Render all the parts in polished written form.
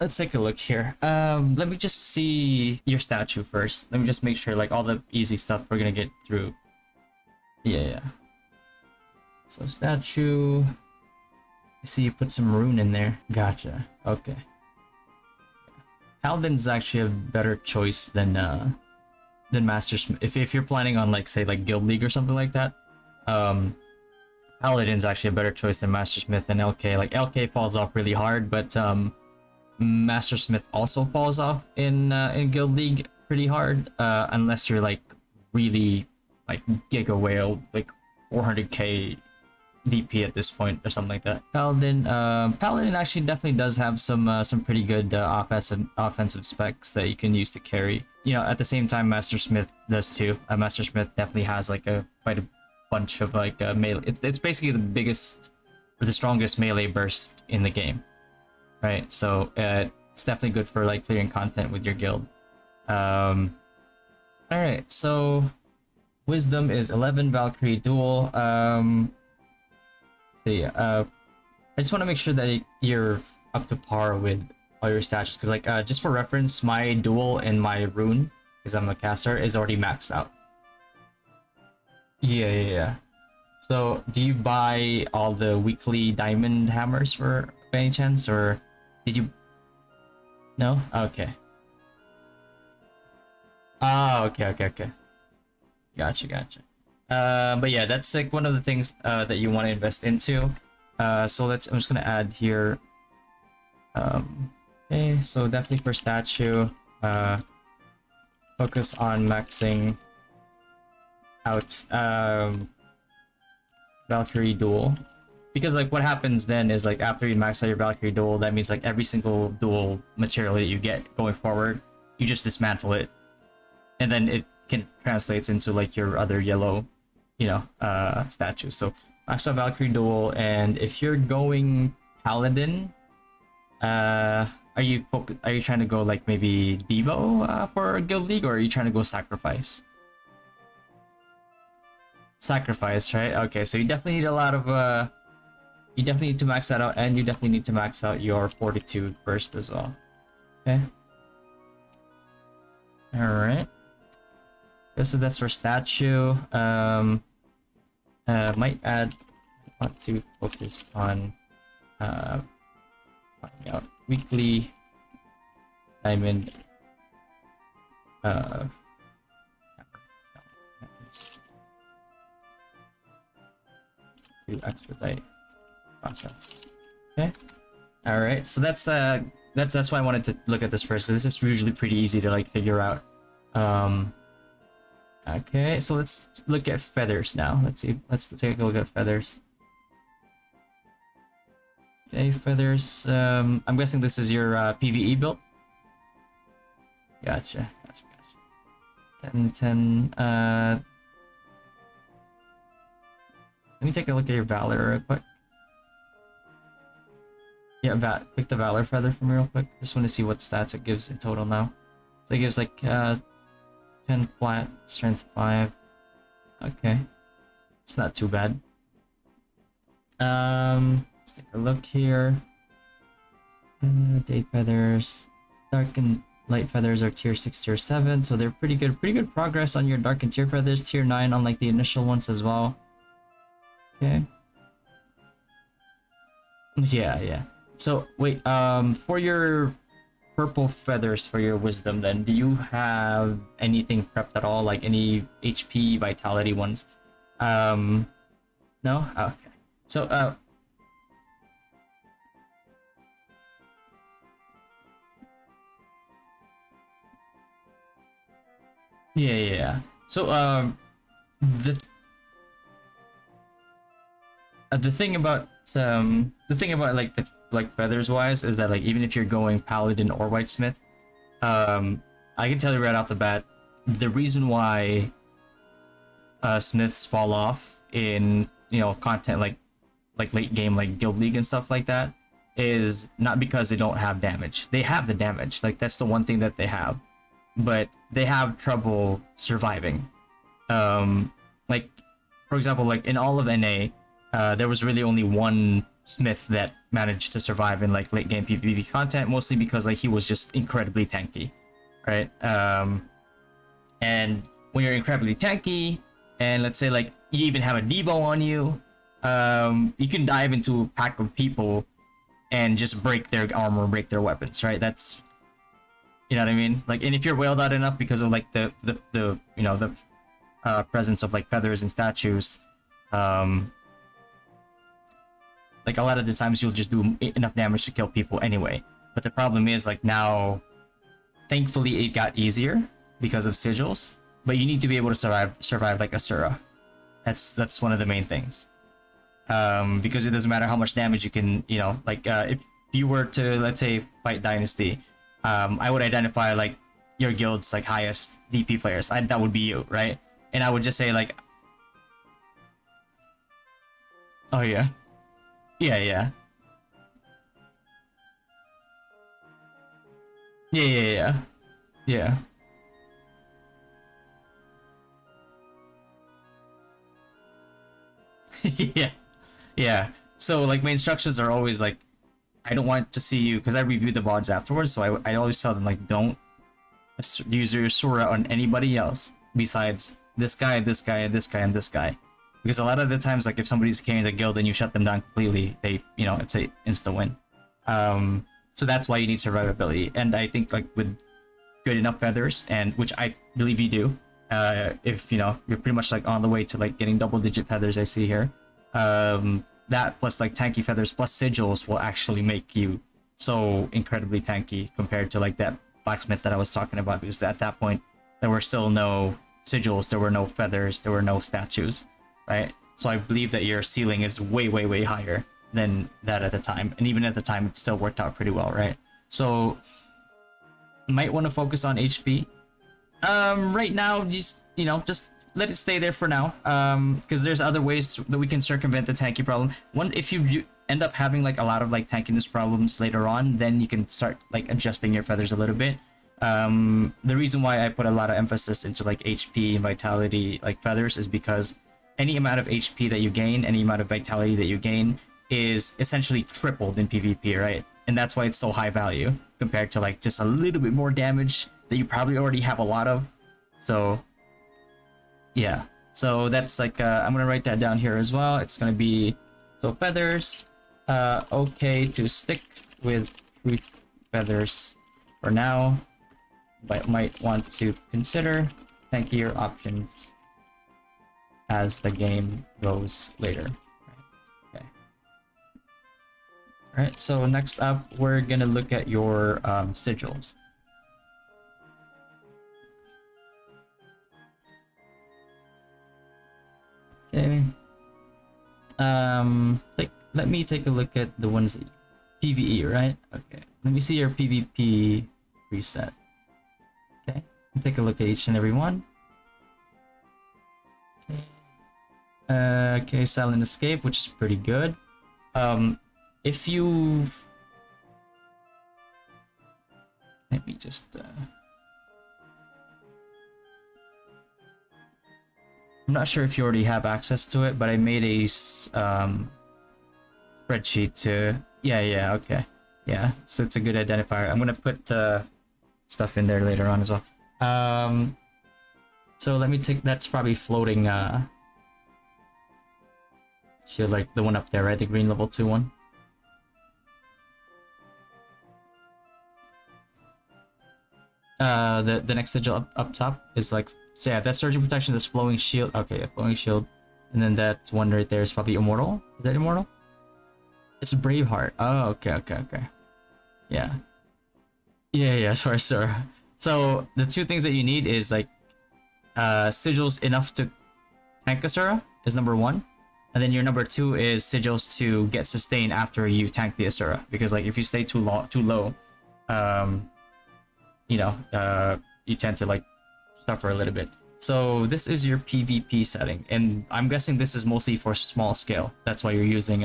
let's take a look here. Let me just see your statue first. Let me just make sure like all the easy stuff we're gonna get through. Yeah. So statue. I see you put some rune in there. Gotcha. Okay. Paladin's actually a better choice than Master Smith. If you're planning on like say like Guild League or something like that, Paladin's actually a better choice than Master Smith and LK. Like LK falls off really hard, but Master Smith also falls off in Guild League pretty hard, unless you're like really like Giga Whale, like 400k DP at this point or something like that. Paladin actually definitely does have some pretty good offensive specs that you can use to carry. You know, at the same time, Master Smith does too. Master Smith definitely has like quite a bunch of like melee. It's basically the biggest or the strongest melee burst in the game, right? So it's definitely good for like clearing content with your guild. All right, so Wisdom is 11, Valkyrie Duel. So yeah, I just want to make sure that you're up to par with all your stats, because like just for reference, my duel and my rune, because I'm a caster, is already maxed out. Yeah. So do you buy all the weekly diamond hammers for by any chance, or did you? No? Okay. Ah, okay. Gotcha. But yeah, that's like one of the things that you want to invest into. So I'm just gonna add here. Okay, so definitely for statue, focus on maxing out Valkyrie Duel, because like what happens then is like after you max out your Valkyrie Duel, that means like every single duel material that you get going forward, you just dismantle it, and then it can translates into like your other yellow, you know, statues. So max out Valkyrie Duel, and if you're going Paladin, are you trying to go like maybe Devo for Guild League, or are you trying to go Sacrifice? Sacrifice, right? Okay, so you definitely need a lot of you definitely need to max that out, and you definitely need to max out your Fortitude first as well. Okay. All right. So that's for statue. Might add. Want to focus on finding out weekly diamond to expedite process. Okay. All right. So that's why I wanted to look at this first. So this is usually pretty easy to like figure out. Okay, so let's look at feathers now. Let's take a look at feathers. Okay, feathers. I'm guessing this is your PvE build. Gotcha. 10. Let me take a look at your Valor real quick. Yeah, take the Valor feather from me real quick. Just want to see what stats it gives in total now. So it gives like 10 flat, strength 5. Okay, it's not too bad. Let's take a look here. Day feathers, dark and light feathers are tier 6, tier 7, so they're pretty good progress on your dark and tier feathers. Tier 9 on like the initial ones as well. Okay. Yeah. So wait, for your purple feathers for your wisdom, then do you have anything prepped at all, like any HP vitality ones? No. Okay. So yeah. So the thing about like the feathers wise is that like even if you're going Paladin or Whitesmith, I can tell you right off the bat, the reason why smiths fall off in, you know, content like late game like Guild League and stuff like that is not because they don't have damage. They have the damage, like that's the one thing that they have, but they have trouble surviving. Like for example, like in all of NA, there was really only one smith that managed to survive in like late game PvP content, mostly because like he was just incredibly tanky, right? And when you're incredibly tanky, and let's say like you even have a Devo on you, you can dive into a pack of people and just break their armor, break their weapons, right? That's, you know what I mean? Like, and if you're wailed out enough because of like the you know, the presence of like feathers and statues, like a lot of the times you'll just do enough damage to kill people anyway. But the problem is like now, thankfully it got easier because of sigils, but you need to be able to survive like Asura. That's one of the main things. Because it doesn't matter how much damage you can, you know, like if you were to, let's say, fight Dynasty, I would identify like your guild's like highest DP players. That would be you, right? And I would just say like, oh yeah, yeah, yeah. Yeah, yeah. So like my instructions are always like, I don't want to see you, because I review the VODs afterwards, so I always tell them like, don't use your Sura on anybody else besides this guy, this guy, this guy, and this guy. Because a lot of the times, like if somebody's carrying the guild and you shut them down completely, they, you know, it's a insta win. So that's why you need survivability. And I think like with good enough feathers, and which I believe you do, if you know you're pretty much like on the way to like getting double-digit feathers, I see here. That plus like tanky feathers plus sigils will actually make you so incredibly tanky compared to like that blacksmith that I was talking about, because at that point there were still no sigils, there were no feathers, there were no statues, right? So I believe that your ceiling is way higher than that at the time, and even at the time it still worked out pretty well, right? So might want to focus on HP. Right now, just, you know, just let it stay there for now, because there's other ways that we can circumvent the tanky problem. One, if you end up having like a lot of like tankiness problems later on, then you can start like adjusting your feathers a little bit. The reason why I put a lot of emphasis into like HP and vitality like feathers is because any amount of HP that you gain, any amount of vitality that you gain is essentially tripled in PvP, right? And that's why it's so high value compared to like just a little bit more damage that you probably already have a lot of. So yeah, so that's like I'm gonna write that down here as well. It's gonna be, so feathers, okay to stick with truth feathers for now, but might want to consider tankier options as the game goes later. Okay. All right, so next up we're gonna look at your sigils. Okay. Let me take a look at the ones that PvE, right? Okay. Let me see your PvP preset. Okay. Take a look at each and every one. Okay. Okay, Silent Escape, which is pretty good. If you've, let me just I'm not sure if you already have access to it, but I made a spreadsheet to, yeah, okay, yeah, so it's a good identifier. I'm gonna put stuff in there later on as well. So let me take, that's probably floating shield, like the one up there, right? The green level 2 one. The next sigil up top is like, so yeah, that's surging protection, this flowing shield. Okay, yeah, flowing shield. And then that one right there is probably immortal. Is that immortal? It's Braveheart. Oh, okay. Yeah. Yeah, sure. So the two things that you need is like sigils enough to tank Asura is number 1. And then your number 2 is sigils to get sustain after you tank the Asura. Because like if you stay too low, you know, you tend to like suffer a little bit. So this is your PvP setting, and I'm guessing this is mostly for small scale. That's why you're using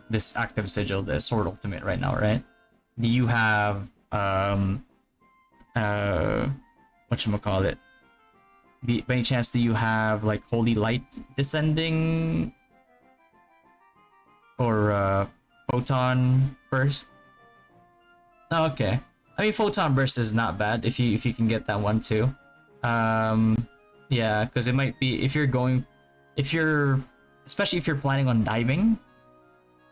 this active sigil, the sword ultimate right now, right? Do you have whatchamacallit? By any chance do you have like holy light descending or photon burst. Oh, okay. I mean, photon burst is not bad if you can get that one too. Yeah, because it might be if you're especially if you're planning on diving.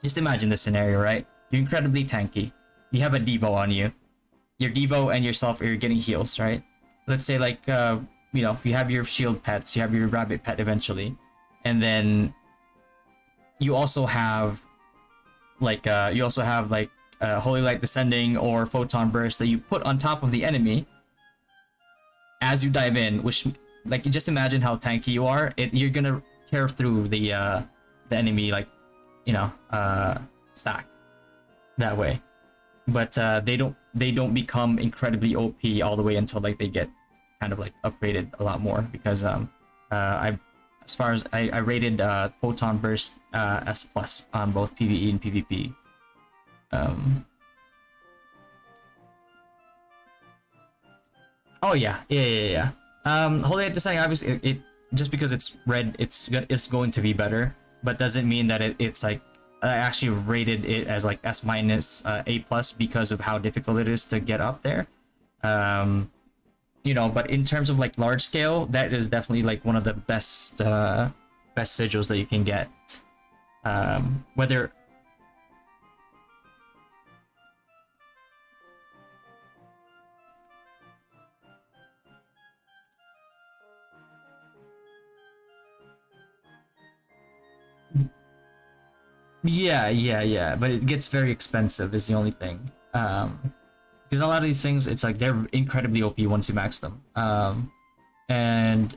Just imagine this scenario, right? You're incredibly tanky. You have a Devo on you. Your Devo and yourself are getting heals, right? Let's say like you know, you have your shield pets, you have your rabbit pet eventually, and then you also have like Holy Light Descending or Photon Burst that you put on top of the enemy as you dive in, which like just imagine how tanky you are. You're gonna tear through the enemy like you know stack that way. But they don't become incredibly OP all the way until like they get kind of like upgraded a lot more because I as far as I rated Photon Burst S plus on both PvE and PvP. Oh yeah. Holy Light Descending obviously it just because it's red it's going to be better, but doesn't mean that it's like I actually rated it as like S minus A plus because of how difficult it is to get up there. You know, but in terms of like large scale, that is definitely like one of the best best sigils that you can get. Whether yeah, but it gets very expensive is the only thing. Because a lot of these things, it's like they're incredibly OP once you max them. And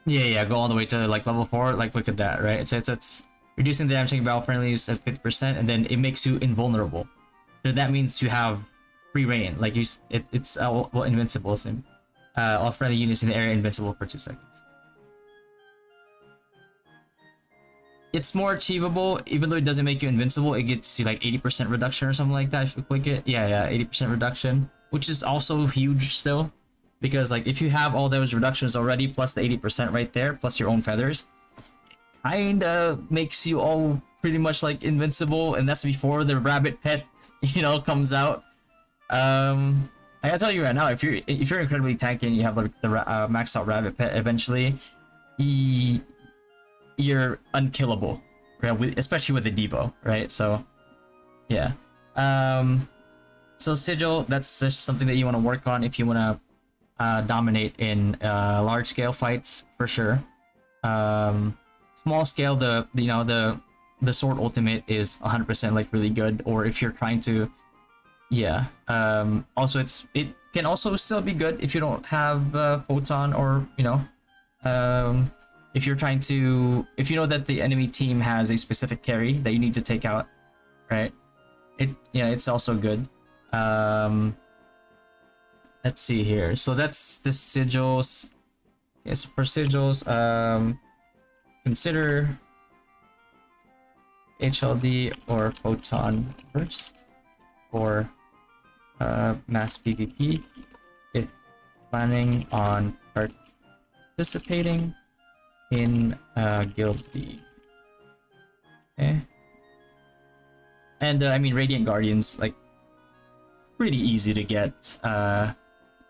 yeah, go all the way to like level 4. Like look at that, right? It's reducing the damage taken by all friendlies at 50%, and then it makes you invulnerable. So that means you have free reign. Like it's well invincible. So, all friendly units in the area invincible for 2 seconds. It's more achievable, even though it doesn't make you invincible. It gets you like 80% reduction or something like that if you click it. Yeah, 80% reduction, which is also huge still, because like if you have all those reductions already, plus the 80% right there, plus your own feathers, kinda makes you all pretty much like invincible, and that's before the rabbit pet, you know, comes out. I gotta tell you right now, if you're incredibly tanky and you have like the maxed out rabbit pet, eventually, you're unkillable, right? Especially with the Devo, right? So, yeah. So Sigil, that's just something that you want to work on if you want to dominate in large scale fights for sure. Small scale, the sword ultimate is 100% like really good. Or if you're trying to, yeah. Also, it can also still be good if you don't have photon or if you're trying to, if you know that the enemy team has a specific carry that you need to take out, right? It's also good. Let's see here. So that's the sigils. Yes, for sigils, consider HLD or photon first for mass PvP if planning on participating in guild league. Okay. And I mean, Radiant Guardians, like, pretty easy to get.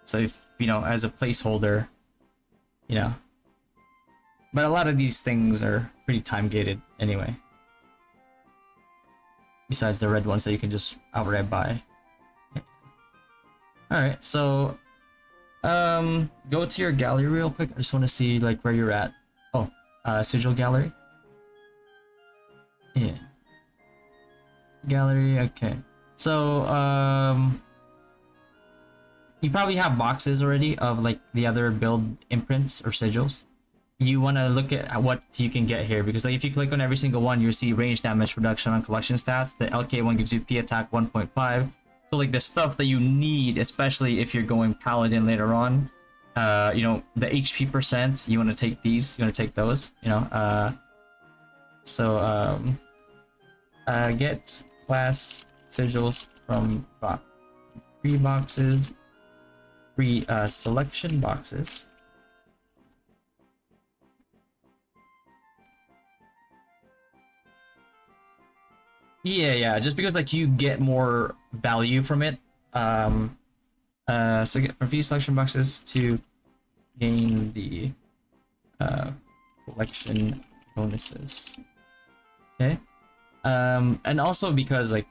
So if as a placeholder, but a lot of these things are pretty time gated anyway. Besides the red ones that you can just outright buy. All right, so go to your gallery real quick. I just want to see like where you're at. Oh, Sigil gallery. Yeah. Gallery. Okay. So you probably have boxes already of like the other build imprints or sigils. You want to look at what you can get here, because like if you click on every single one, you'll see range damage reduction on collection stats. The LK one gives you P attack 1.5. So like the stuff that you need, especially if you're going paladin later on, the HP percent, you want to take these, you want to take those, get class sigils from free boxes, free selection boxes. Yeah, just because like you get more value from it. So get from few selection boxes to gain the uh collection bonuses. Okay. And also because like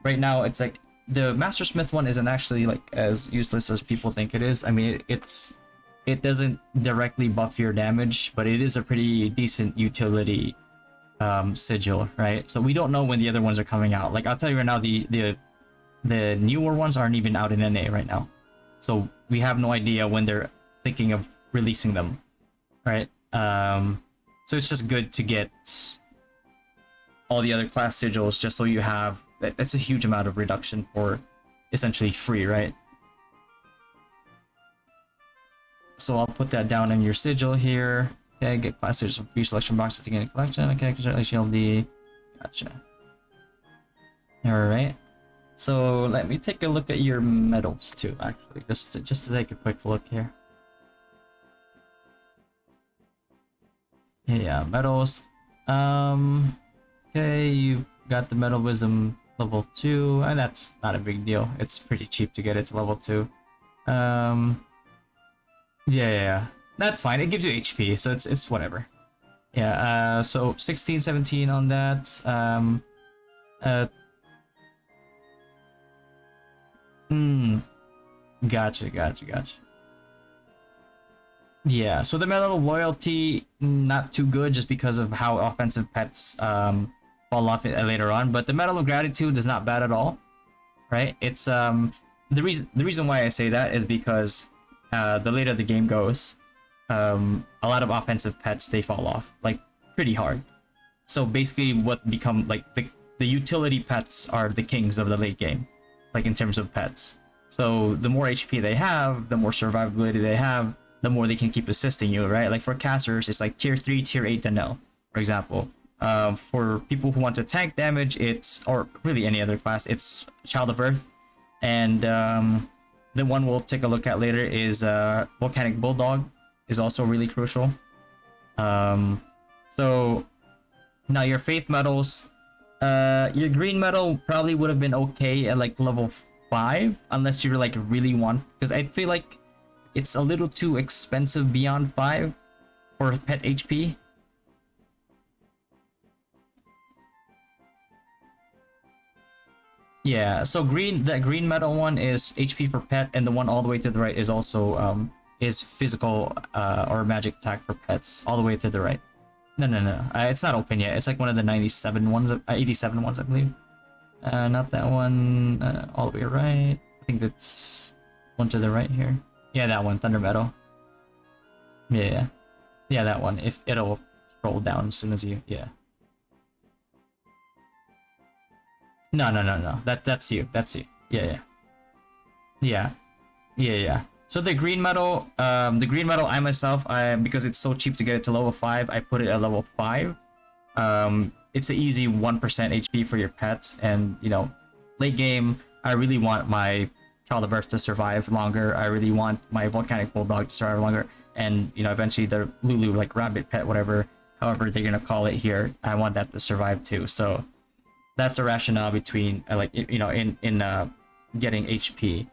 right now it's like the Mastersmith one isn't actually like as useless as people think it is. I mean, it doesn't directly buff your damage, but it is a pretty decent utility sigil, right? So we don't know when the other ones are coming out. Like I'll tell you right now, the newer ones aren't even out in NA right now, so we have no idea when they're thinking of releasing them, right? So it's just good to get all the other class sigils just so you have that's a huge amount of reduction for essentially free, right? So I'll put that down in your sigil here. Okay, get class sigils from free selection boxes to gain a collection. Okay, congratulations, LD. Gotcha. Alright. So let me take a look at your medals too, actually. Just to take a quick look here. Yeah, medals. Okay, you got the Metal Wisdom level 2, and that's not a big deal. It's pretty cheap to get it to level 2. Yeah. That's fine. It gives you HP, so it's whatever. Yeah, so 16, 17 on that. Uh, gotcha. Yeah, so the medal of loyalty, not too good just because of how offensive pets fall off later on. But the medal of gratitude is not bad at all, right? It's the reason why I say that is because the later the game goes, a lot of offensive pets they fall off like pretty hard. So basically, what become like the utility pets are the kings of the late game, like in terms of pets. So the more HP they have, the more survivability they have, the more they can keep assisting you, right? Like for casters, it's like tier 3, tier 8 to no, for example. For people who want to tank damage, it's, or really any other class, it's Child of Earth. And the one we'll take a look at later is Volcanic Bulldog, is also really crucial. So now your faith medals, your green medal probably would have been okay at like level 5, unless you like really want, because I feel like it's a little too expensive beyond 5 for pet HP. Yeah, so that green metal one is HP for pet, and the one all the way to the right is also is physical or magic attack for pets all the way to the right. No. It's not open yet. It's like one of the 97 ones, 87 ones, I believe. Not that one. All the way right. I think that's one to the right here. Yeah, that one, Thunder Metal. Yeah, that one. If it'll scroll down as soon as you, yeah. No. That's you. That's you. Yeah. So the green metal, I myself, because it's so cheap to get it to level 5, I put it at level 5. It's an easy 1% HP for your pets, and you know, late game, I really want my Child of Earth to survive longer. I really want my Volcanic Bulldog to survive longer, and you know, eventually the Lulu, like rabbit pet, whatever, however they're gonna call it here, I want that to survive too. So that's the rationale between like you know, in getting HP.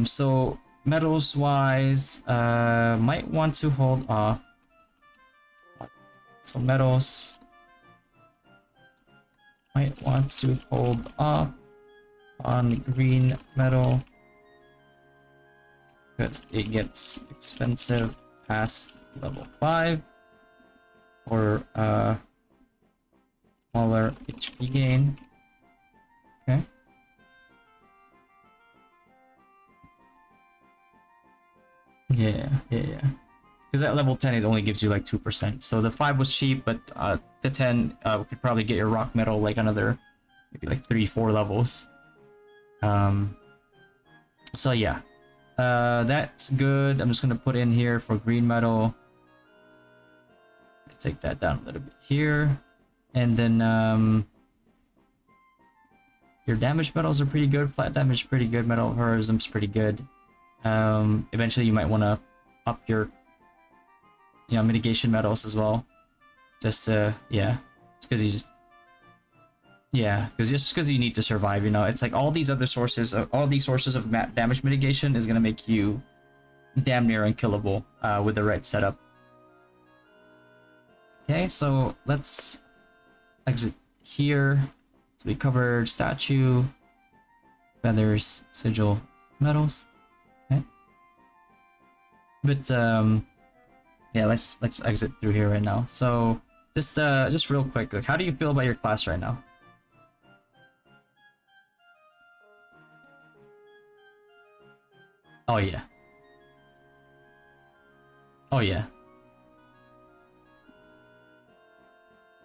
So metals wise, might want to hold off. So metals might want to hold off on the green metal because it gets expensive past level 5 or smaller HP gain. Okay. Yeah. Because at level 10 it only gives you like 2%. So the 5 was cheap, but to 10 we could probably get your rock metal like another maybe like 3-4 levels. So yeah. That's good. I'm just gonna put in here for green metal. Take that down a little bit here. And then your damage medals are pretty good. Flat damage is pretty good. Metal heroism's pretty good. Eventually you might want to up your mitigation medals as well. Just yeah, it's because you just Yeah, because just because you need to survive, you know, it's like all these other sources, all these sources of damage mitigation is gonna make you damn near unkillable with the right setup. Okay, so let's exit here. So we covered statue, feathers, sigil, metals. Okay, but yeah, let's exit through here right now. So just real quick, like, how do you feel about your class right now? Oh yeah. Oh yeah.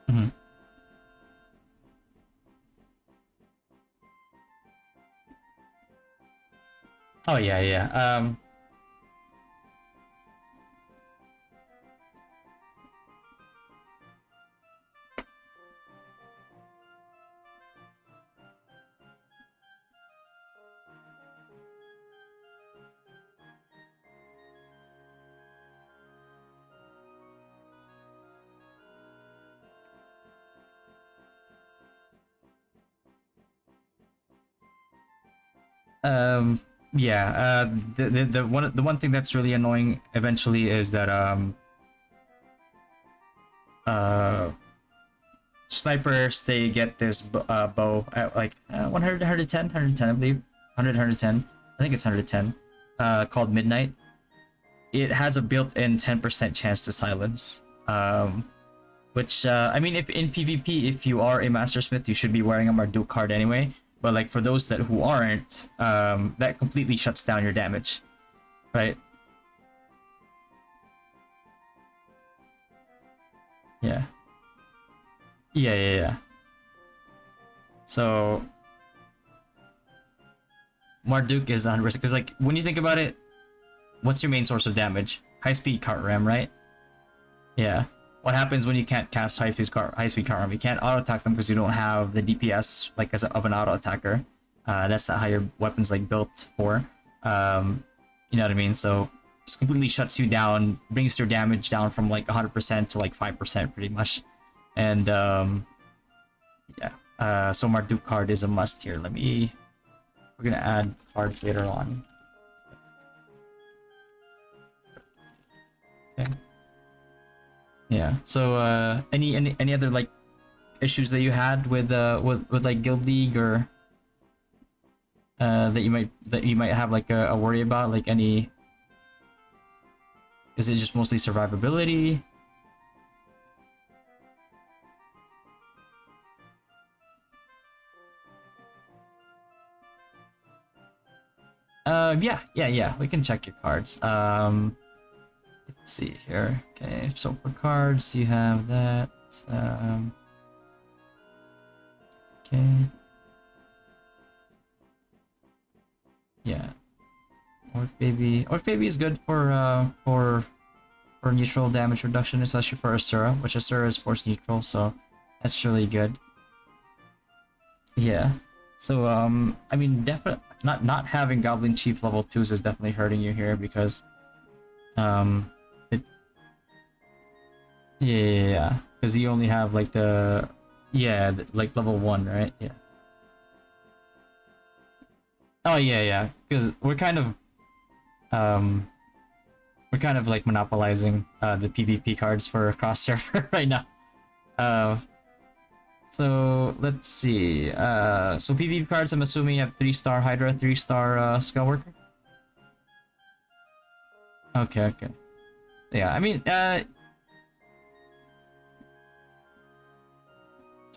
Mhm. Oh yeah, yeah. Yeah. The one thing that's really annoying eventually is that uh snipers, they get this bow at like 100, 110, 110, I believe. 100, 110. I think it's 110. Called Midnight. It has a built-in 10% chance to silence. Which I mean, if in PvP, if you are a Mastersmith, you should be wearing a Marduk card anyway. But like for those that who aren't, that completely shuts down your damage, right? Yeah. Yeah, yeah, yeah. So Marduk is 100% because like when you think about it, what's your main source of damage? High speed cart ram, right? Yeah. What happens when you can't cast high speed cart ram? You can't auto attack them because you don't have the DPS like of an auto attacker. That's not how your weapon's like built for. You know what I mean? So it's completely shuts you down, brings your damage down from like 100% to like 5% pretty much. And yeah. So Marduk card is a must here. We're gonna add cards later on. Okay. Yeah. So any other like issues that you had with like Guild League, or that you might have like a worry about, like any, is it just mostly survivability? Yeah, yeah, yeah, we can check your cards. Let's see here. Okay, so for cards you have that. Okay. Yeah. Orc Baby is good for neutral damage reduction, especially for Asura, which Asura is force neutral, so that's really good. Yeah. So I mean, definitely not having Goblin Chief level 2s is definitely hurting you here because um it, yeah, because you only have like like level 1, right? Yeah. Oh yeah, yeah, because um we're kind of like monopolizing the PvP cards for cross server right now. Uh so let's see. So PvP cards, I'm assuming you have 3-star Hydra, 3-star Skullworker. Okay, okay. Yeah, I mean,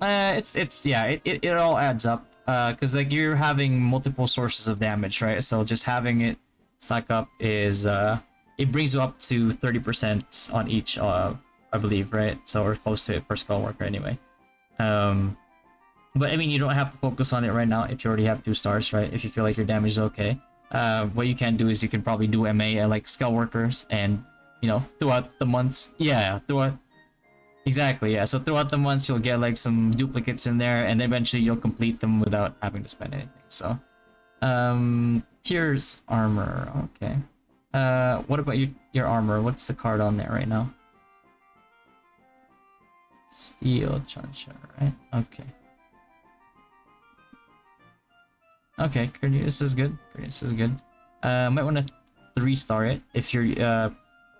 it's yeah, it all adds up. Because like you're having multiple sources of damage, right? So just having it stack up is it brings you up to 30% on each, I believe, right? So or close to it for Skullworker anyway. Um, but I mean, you don't have to focus on it right now if you already have 2 stars, right? If you feel like your damage is okay. What you can do is you can probably do MA at like Skullworkers, and you know, throughout the months, yeah, throughout. Exactly, yeah. So throughout the months, you'll get like some duplicates in there, and eventually you'll complete them without having to spend anything. So, Tears armor. Okay. What about your armor? What's the card on there right now? Steel Chansha, right? Okay. Okay, Cornelius is good. Cornelius is good. Might want to 3-star it if you're.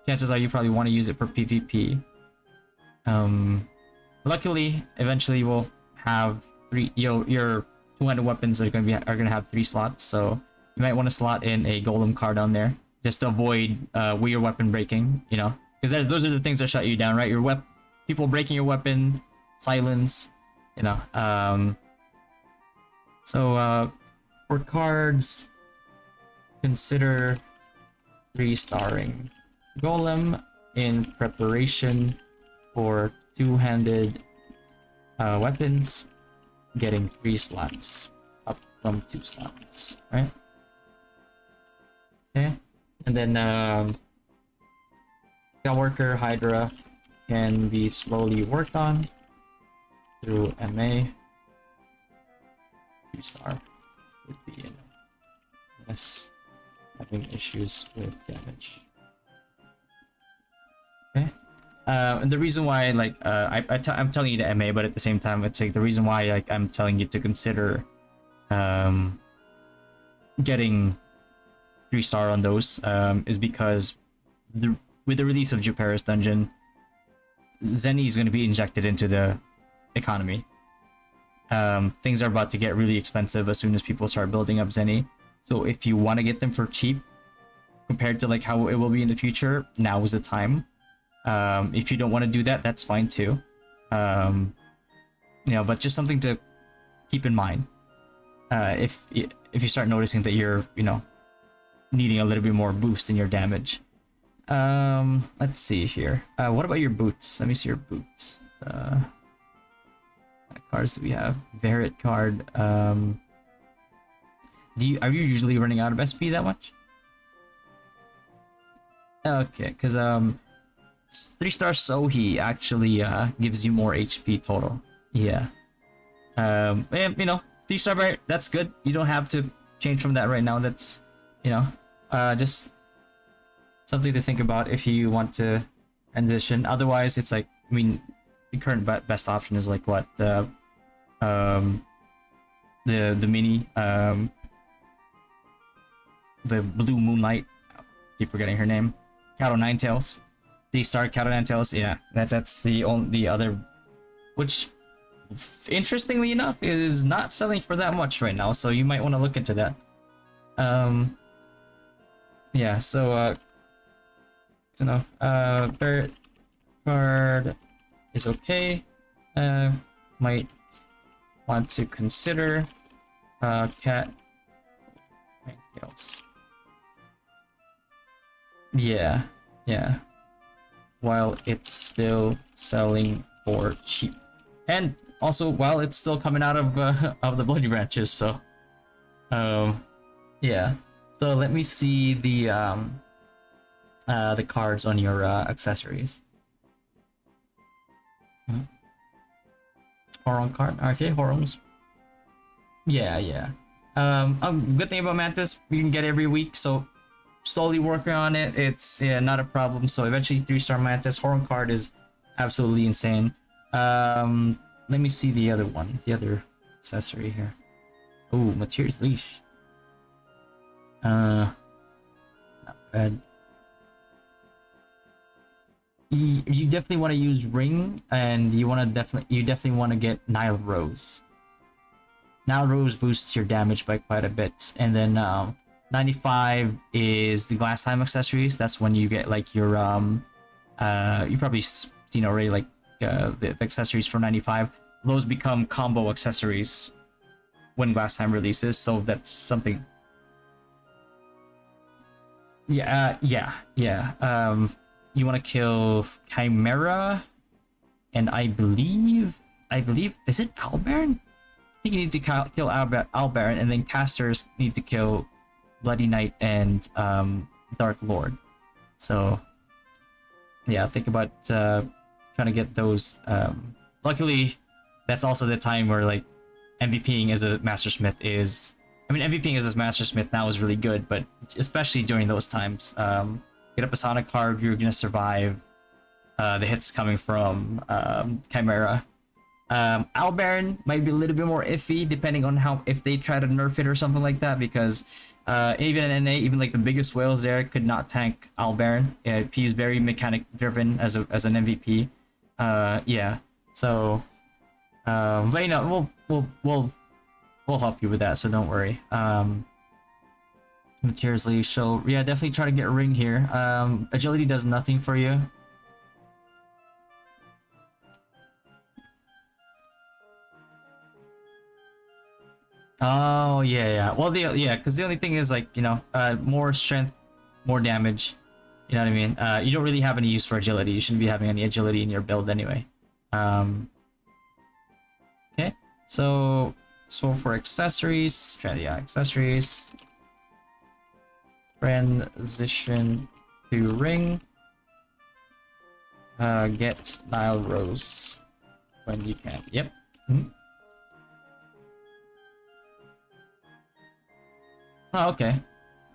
Chances are you probably want to use it for PvP. Luckily, eventually we'll have your two-handed weapons are gonna have 3 slots, so you might want to slot in a golem card on there just to avoid your weapon breaking. You know, because those are the things that shut you down, right? People breaking your weapon, silence. You know. So for cards, consider 3-starring golem in preparation for two-handed weapons, getting 3 slots up from 2 slots, right? Okay, and then Skywalker Hydra can be slowly worked on through MA. 2-star would be less having issues with damage. Okay. And the reason why, like, I'm telling you to MA, but at the same time, it's like the reason why, like, I'm telling you to consider, getting 3-star on those, is because with the release of Juperis Dungeon, Zenny is going to be injected into the economy. Things are about to get really expensive as soon as people start building up Zenny. So if you want to get them for cheap, compared to like how it will be in the future, now is the time. If you don't want to do that, that's fine too. You know, but just something to keep in mind. If you start noticing that you're, you know, needing a little bit more boost in your damage. Let's see here. What about your boots? Let me see your boots. What cards do we have? Verit card. Are you usually running out of SP that much? Okay, because 3-star Sohi actually gives you more HP total. Yeah. And, you know, 3-star Barret, that's good. You don't have to change from that right now. That's, you know, just something to think about if you want to transition. Otherwise, it's like, I mean, the current best option is like what, the mini, the Blue Moonlight. I keep forgetting her name. Kato Ninetails. 3-star Kato Ninetails. Yeah, that's the only other, which, interestingly enough, is not selling for that much right now. So you might want to look into that. Yeah. So you know, Barret card is okay. Might want to consider cat. Anything else? Yeah, yeah. While it's still selling for cheap, and also while it's still coming out of the bloody branches. So, yeah. So let me see the cards on your accessories. Horon card. Okay, Horons. Yeah, yeah. Good thing about Mantis, you can get every week. So slowly working on it. It's not a problem. So eventually 3-star Mantis Horon card is absolutely insane. Let me see the other one, the other accessory here. Oh, Materials Leash. Not bad. You definitely want to use Ring, and you definitely want to get Nile Rose. Nile Rose boosts your damage by quite a bit, and then 95 is the Glass Time accessories. That's when you get like your you probably seen already, like the accessories for 95. Those become combo accessories when Glass Time releases, so that's something. Yeah, yeah. You want to kill Chimera, and I believe is it Albaran? I think you need to kill Albaran, and then casters need to kill Bloody Knight and Dark Lord. So yeah, think about trying to get those. Luckily, that's also the time where like MVPing as a Mastersmith is. I mean, MVPing as a Mastersmith now is really good, but especially during those times, get up a Sonic card, you're gonna survive the hits coming from Chimera. Albaran might be a little bit more iffy depending on how if they try to nerf it or something like that, because even in NA, even like the biggest whales there could not tank Albaran. He's very mechanic driven as an MVP. Yeah. So, but you know, we'll help you with that, so don't worry. Materials leave, so yeah, definitely try to get a ring here. Agility does nothing for you. Oh yeah. Well, because the only thing is like, you know, more strength, more damage. You know what I mean? You don't really have any use for agility. You shouldn't be having any agility in your build anyway. Okay, so for accessories, yeah, accessories. Transition to ring. Get Nile Rose when you can. Yep. Oh, okay.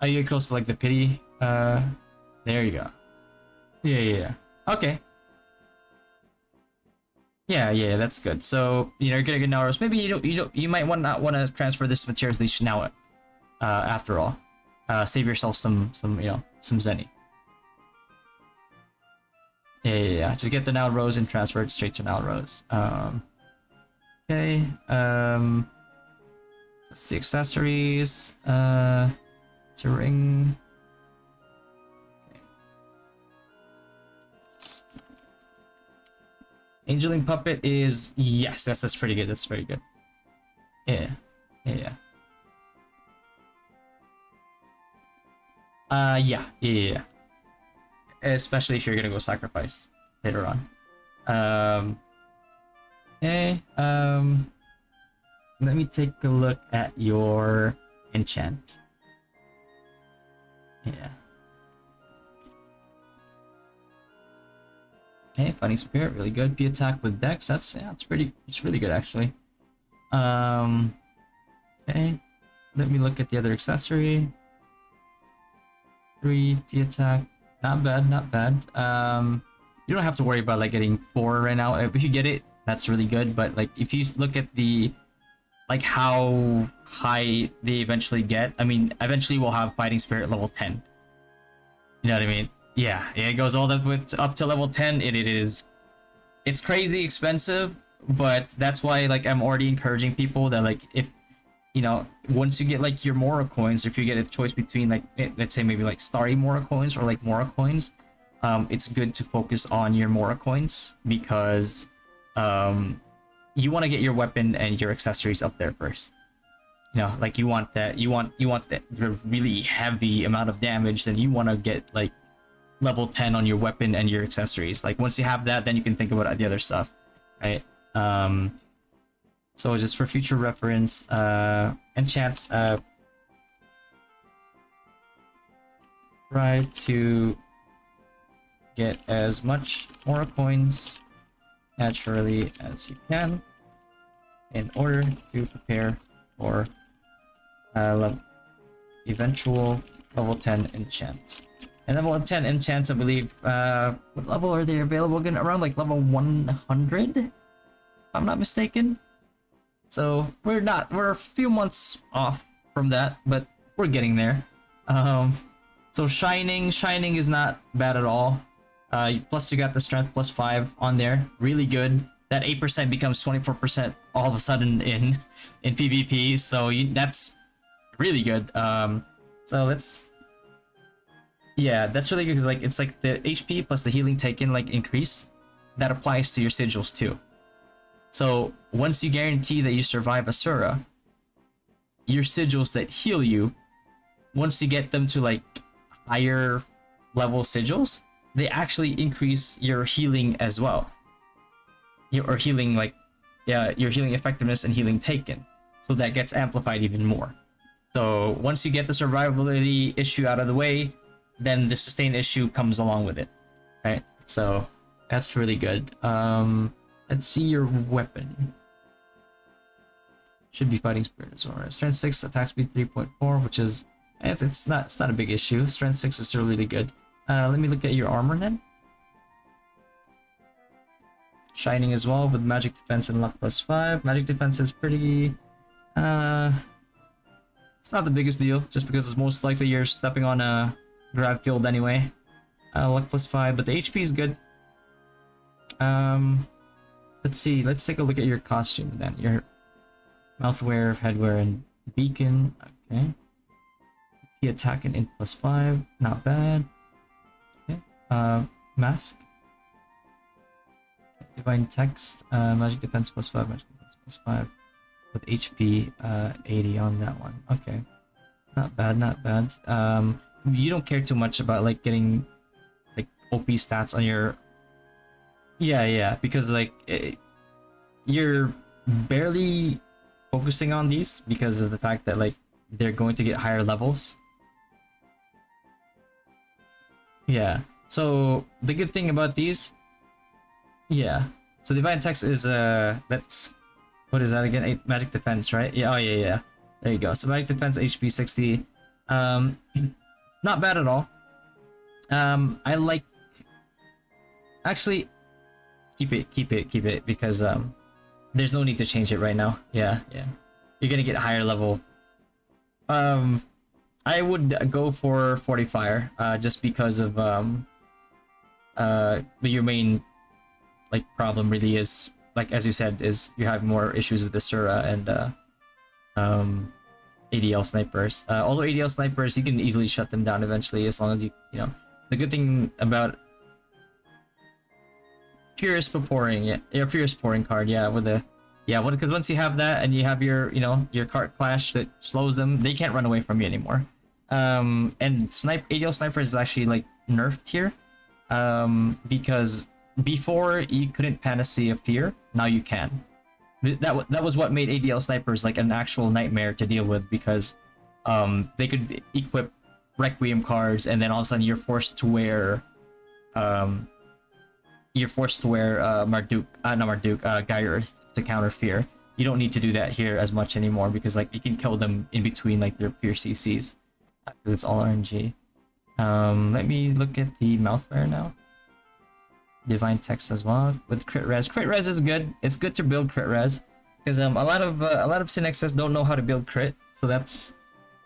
Are you close to like the pity? There you go. Yeah. Okay. Yeah, that's good. So, you know, you're gonna get Nile Rose. Maybe you might not want to transfer this materials leash now. After all, save yourself some zenny. Yeah. Just get the Nile Rose and transfer it straight to Nile Rose. Okay. Let's see, accessories. It's a ring. Okay. Angeling puppet is yes. That's pretty good. That's very good. Yeah. Yeah. Especially if you're gonna go sacrifice later on. Okay. Let me take a look at your enchant. Yeah. Okay, fighting spirit, really good. P attack with dex. It's really good actually. Okay. Let me look at the other accessory. 3 P attack. Not bad. You don't have to worry about like getting 4 right now. If you get it, that's really good. But like if you look at the like how high they eventually get, I mean, eventually we'll have fighting spirit level 10. You know what I mean? Yeah, it goes all the way up to level 10. It's crazy expensive, but that's why like I'm already encouraging people that like if you know, once you get like your Mora coins, if you get a choice between like let's say maybe like Starry Mora coins or like Mora coins, it's good to focus on your Mora coins because you want to get your weapon and your accessories up there first. You know, like you want that really heavy amount of damage, then you want to get like level 10 on your weapon and your accessories. Like once you have that, then you can think about the other stuff, right? So just for future reference, enchants, try to get as much more coins naturally as you can in order to prepare for eventual level 10 enchants. And level 10 enchants, I believe, what level are they available again? Around like level 100, if I'm not mistaken. So we're a few months off from that, but we're getting there. So shining is not bad at all. Plus you got the strength plus 5 on there, really good. That 8% becomes 24% all of a sudden in PvP, so that's really good. So let's, yeah, that's really good because like it's like the HP plus the healing taken like increase that applies to your sigils too. So once you guarantee that you survive Asura, your sigils that heal you, once you get them to like higher level sigils, they actually increase your healing as well. Or healing like, yeah, your healing effectiveness and healing taken. So that gets amplified even more. So once you get the survivability issue out of the way, then the sustain issue comes along with it, right? So that's really good. Let's see your weapon. Should be fighting spirit as well, right? Strength 6, attack speed 3.4, which is it's not a big issue. Strength 6 is still really good. Let me look at your armor then. shining as well with magic defense and luck +5. Magic defense is pretty it's not the biggest deal, just because it's most likely you're stepping on a grab field anyway. Luck +5, but the HP is good. Let's see, let's take a look at your costume then. Your mouthwear, headwear, and beacon. Okay. The attack and int +5, not bad. Okay. Mask. Divine text, magic defense +5, magic defense +5. With HP 80 on that one. Okay. Not bad, not bad. You don't care too much about like getting like OP stats on your yeah, because like you're barely focusing on these because of the fact that like they're going to get higher levels. Yeah. So the good thing about these, yeah. So divine text is that's what is that again? Magic defense, right? Yeah. Oh yeah. There you go. So magic defense, HP 60. Not bad at all. I like. Actually, keep it because there's no need to change it right now. Yeah. You're gonna get higher level. I would go for 40 fire, just because of your main like problem really is like as you said is you have more issues with the Sura and ADL snipers. Although ADL snipers you can easily shut them down eventually as long as you know. The good thing about Furious Pouring, yeah, Furious Pouring card, yeah, with the because once you have that and you have your your card clash that slows them, they can't run away from you anymore. And ADL snipers is actually like nerfed here, because before you couldn't Panacea Fear, now you can. That was what made ADL snipers like an actual nightmare to deal with, because they could equip Requiem cards and then all of a sudden you're forced to wear Marduk, Gaia Earth to counter Fear. You don't need to do that here as much anymore because like you can kill them in between like their pure CCs because it's all RNG. Let me look at the mouthwear now. Divine text as well with crit res. Crit res is good. It's good to build crit res because a lot of Synexes don't know how to build crit, so that's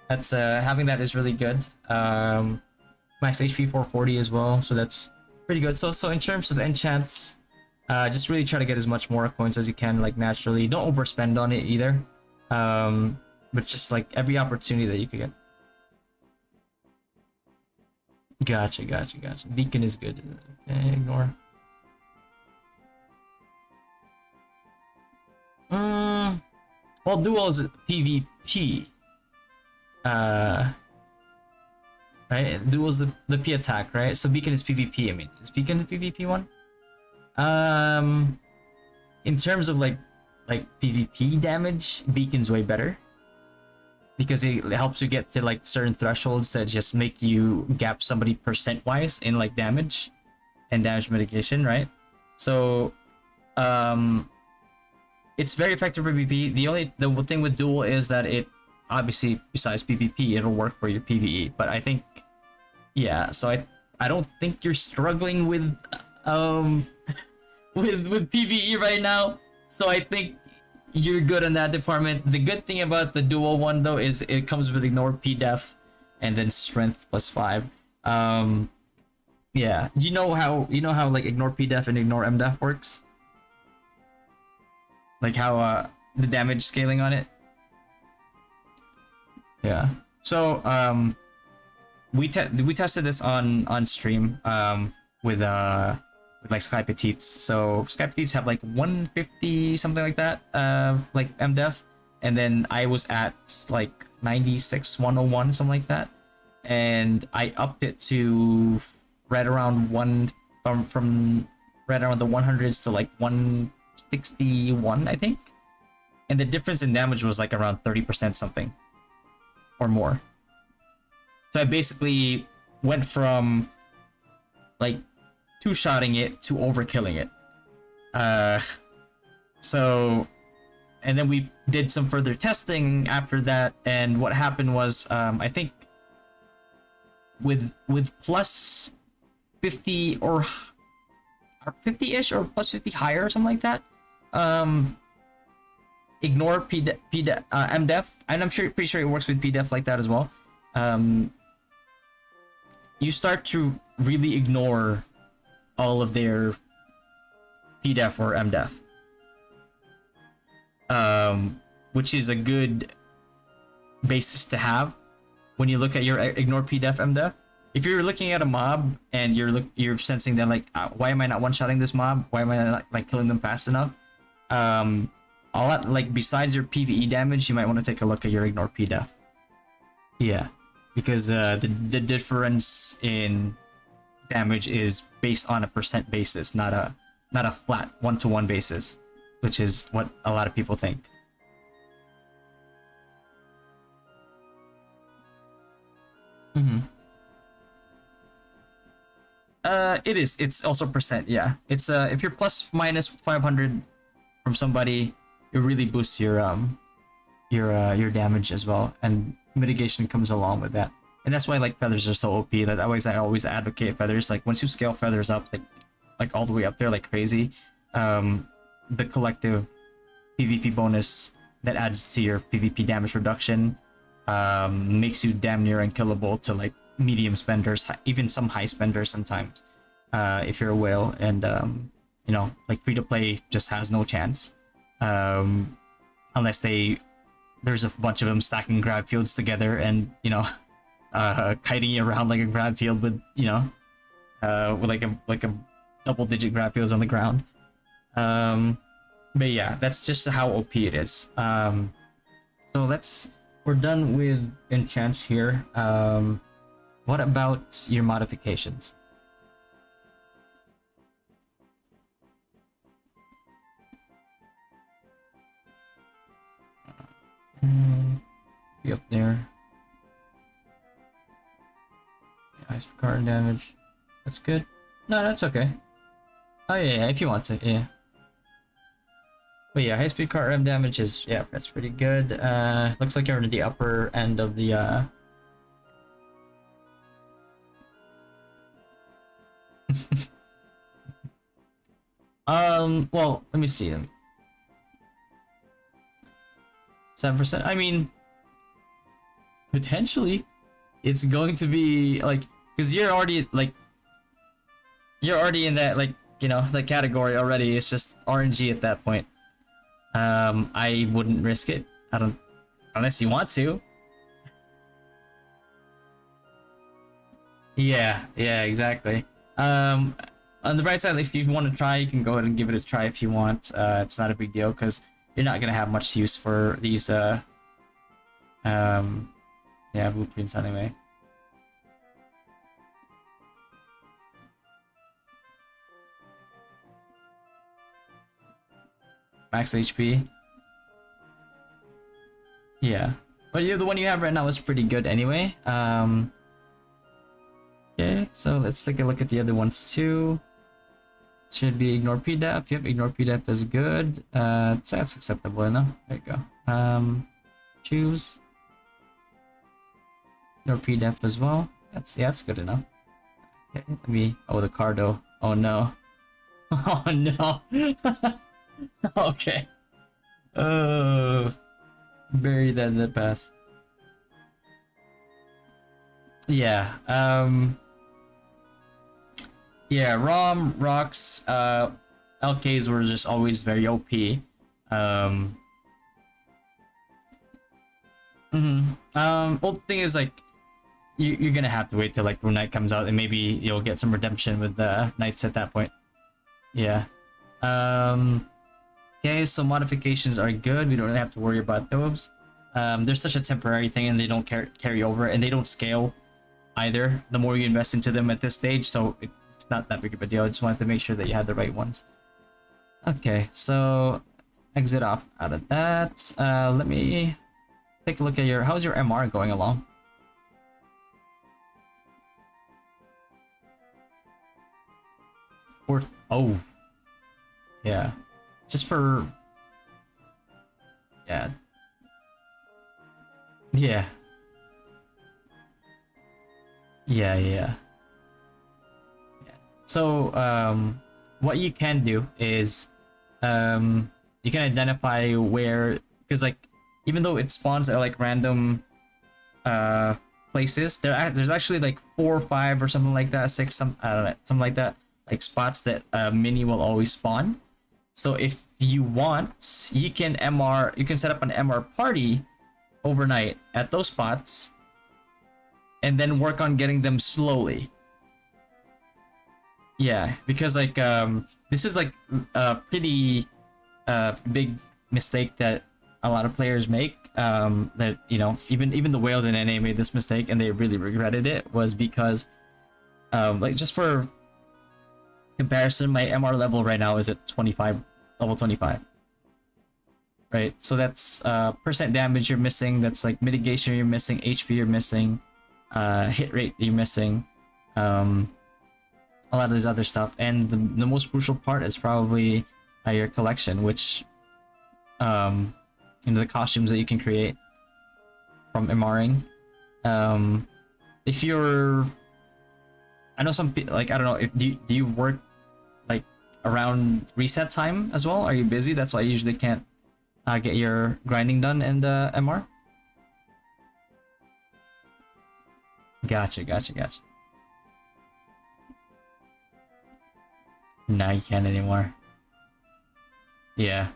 having that is really good. Max HP 440 as well, so that's pretty good. So in terms of enchants, just really try to get as much more coins as you can, like naturally. Don't overspend on it either, but just like every opportunity that you could get. Gotcha. Beacon is good. Okay, ignore. Well, duel is PvP. Right? Duel's the P attack, right? So beacon is PvP. I mean, is beacon the PvP one? In terms of like PvP damage, beacon's way better because it helps you get to like certain thresholds that just make you gap somebody percent wise in like damage and damage mitigation, right? So it's very effective for PvP. The thing with duel is that it obviously, besides PvP, it'll work for your PvE. But I think, yeah. So I don't think you're struggling with with PvE right now. So I think you're good in that department. The good thing about the dual one though is it comes with ignore P-def and then strength +5. Yeah. You know how like ignore P-def and ignore M-def works? Like how the damage scaling on it? Yeah. So we tested this on stream with like Sky Petites. So Sky Petites have like 150 something like that, like MDef, and then I was at like 96 101 something like that, and I upped it to right around from right around the 100s to like 161 I think, and the difference in damage was like around 30% something or more. So I basically went from like two-shotting it to overkilling it. So, and then we did some further testing after that, and what happened was, I think with plus 50 or 50-ish or plus 50 higher or something like that. Um, Ignore MDef, and I'm pretty sure it works with PDef like that as well. You start to really ignore all of their PDef or MDef, which is a good basis to have when you look at your ignore PDef MDef. If you're looking at a mob and you're sensing that like, why am I not one-shotting this mob? Why am I not like killing them fast enough? All that, like, besides your PvE damage, you might want to take a look at your ignore PDef. Yeah, because the difference in damage is based on a percent basis, not a flat one-to-one basis, which is what a lot of people think. It is. It's also percent. Yeah, it's if you're plus minus 500 from somebody, it really boosts your damage as well, and mitigation comes along with that. And that's why like feathers are so OP. That I always advocate feathers. Like once you scale feathers up, like all the way up there like crazy, the collective PvP bonus that adds to your PvP damage reduction makes you damn near unkillable to like medium spenders, even some high spenders sometimes, if you're a whale. And you know, like free to play just has no chance, unless there's a bunch of them stacking grab fields together and, you know, kiting you around like a grab field with, you know, with like a double digit grab fields on the ground. But yeah, that's just how OP it is. So we're done with enchants here. What about your modifications? Be up there. Yeah, ice for card damage. That's good. No, that's okay. Oh yeah, if you want to, yeah. But yeah, high speed card ram damage is, yeah, that's pretty good. Looks like you're in the upper end of the well, let me see them. 7%. I mean, potentially, it's going to be like, because you're already in that, like, you know, that category already. It's just RNG at that point. I wouldn't risk it. I don't, unless you want to. Yeah, exactly. On the bright side, if you want to try, you can go ahead and give it a try if you want. It's not a big deal because you're not gonna have much use for these yeah, blueprints anyway. Max HP. Yeah, but the one you have right now is pretty good anyway. Okay, so let's take a look at the other ones too. Should be ignore PDEF. Yep, ignore PDEF is good. That's acceptable enough. There you go. Choose. Ignore PDEF as well. That's good enough. Okay, let me. Oh, the Cardo. Oh no. Oh no. Okay. Bury that in the past. Yeah. Yeah, ROM, rocks, LKs were just always very OP. Well, the thing is, like, you're gonna have to wait till, like, when Night comes out, and maybe you'll get some redemption with the Knights at that point. Yeah. Okay, so modifications are good. We don't really have to worry about those. They're such a temporary thing, and they don't carry over, and they don't scale either. The more you invest into them at this stage, so it's not that big of a deal. I just wanted to make sure that you had the right ones. Okay, so let's exit off out of that. Let me take a look at how's your MR going along? Oh, yeah, just for, yeah, yeah, yeah. So, what you can do is you can identify where, because like even though it spawns at like random places, there's actually like 4 or 5 or something like that, 6, some I don't know, something like that, like spots that mini will always spawn. So if you want, you can set up an MR party overnight at those spots and then work on getting them slowly. Yeah, because like this is like a pretty big mistake that a lot of players make. That, you know, even the whales in NA made this mistake and they really regretted it, was because like, just for comparison, my MR level right now is at 25, level 25. Right, so that's percent damage you're missing, that's like mitigation you're missing, HP you're missing, hit rate you're missing, a lot of this other stuff, and the most crucial part is probably your collection, which the costumes that you can create from MRing. If you're, I know some people, like, I don't know, if do you work like around reset time as well? Are you busy? That's why you usually can't get your grinding done in the MR. Gotcha. Now you can't anymore. Yeah.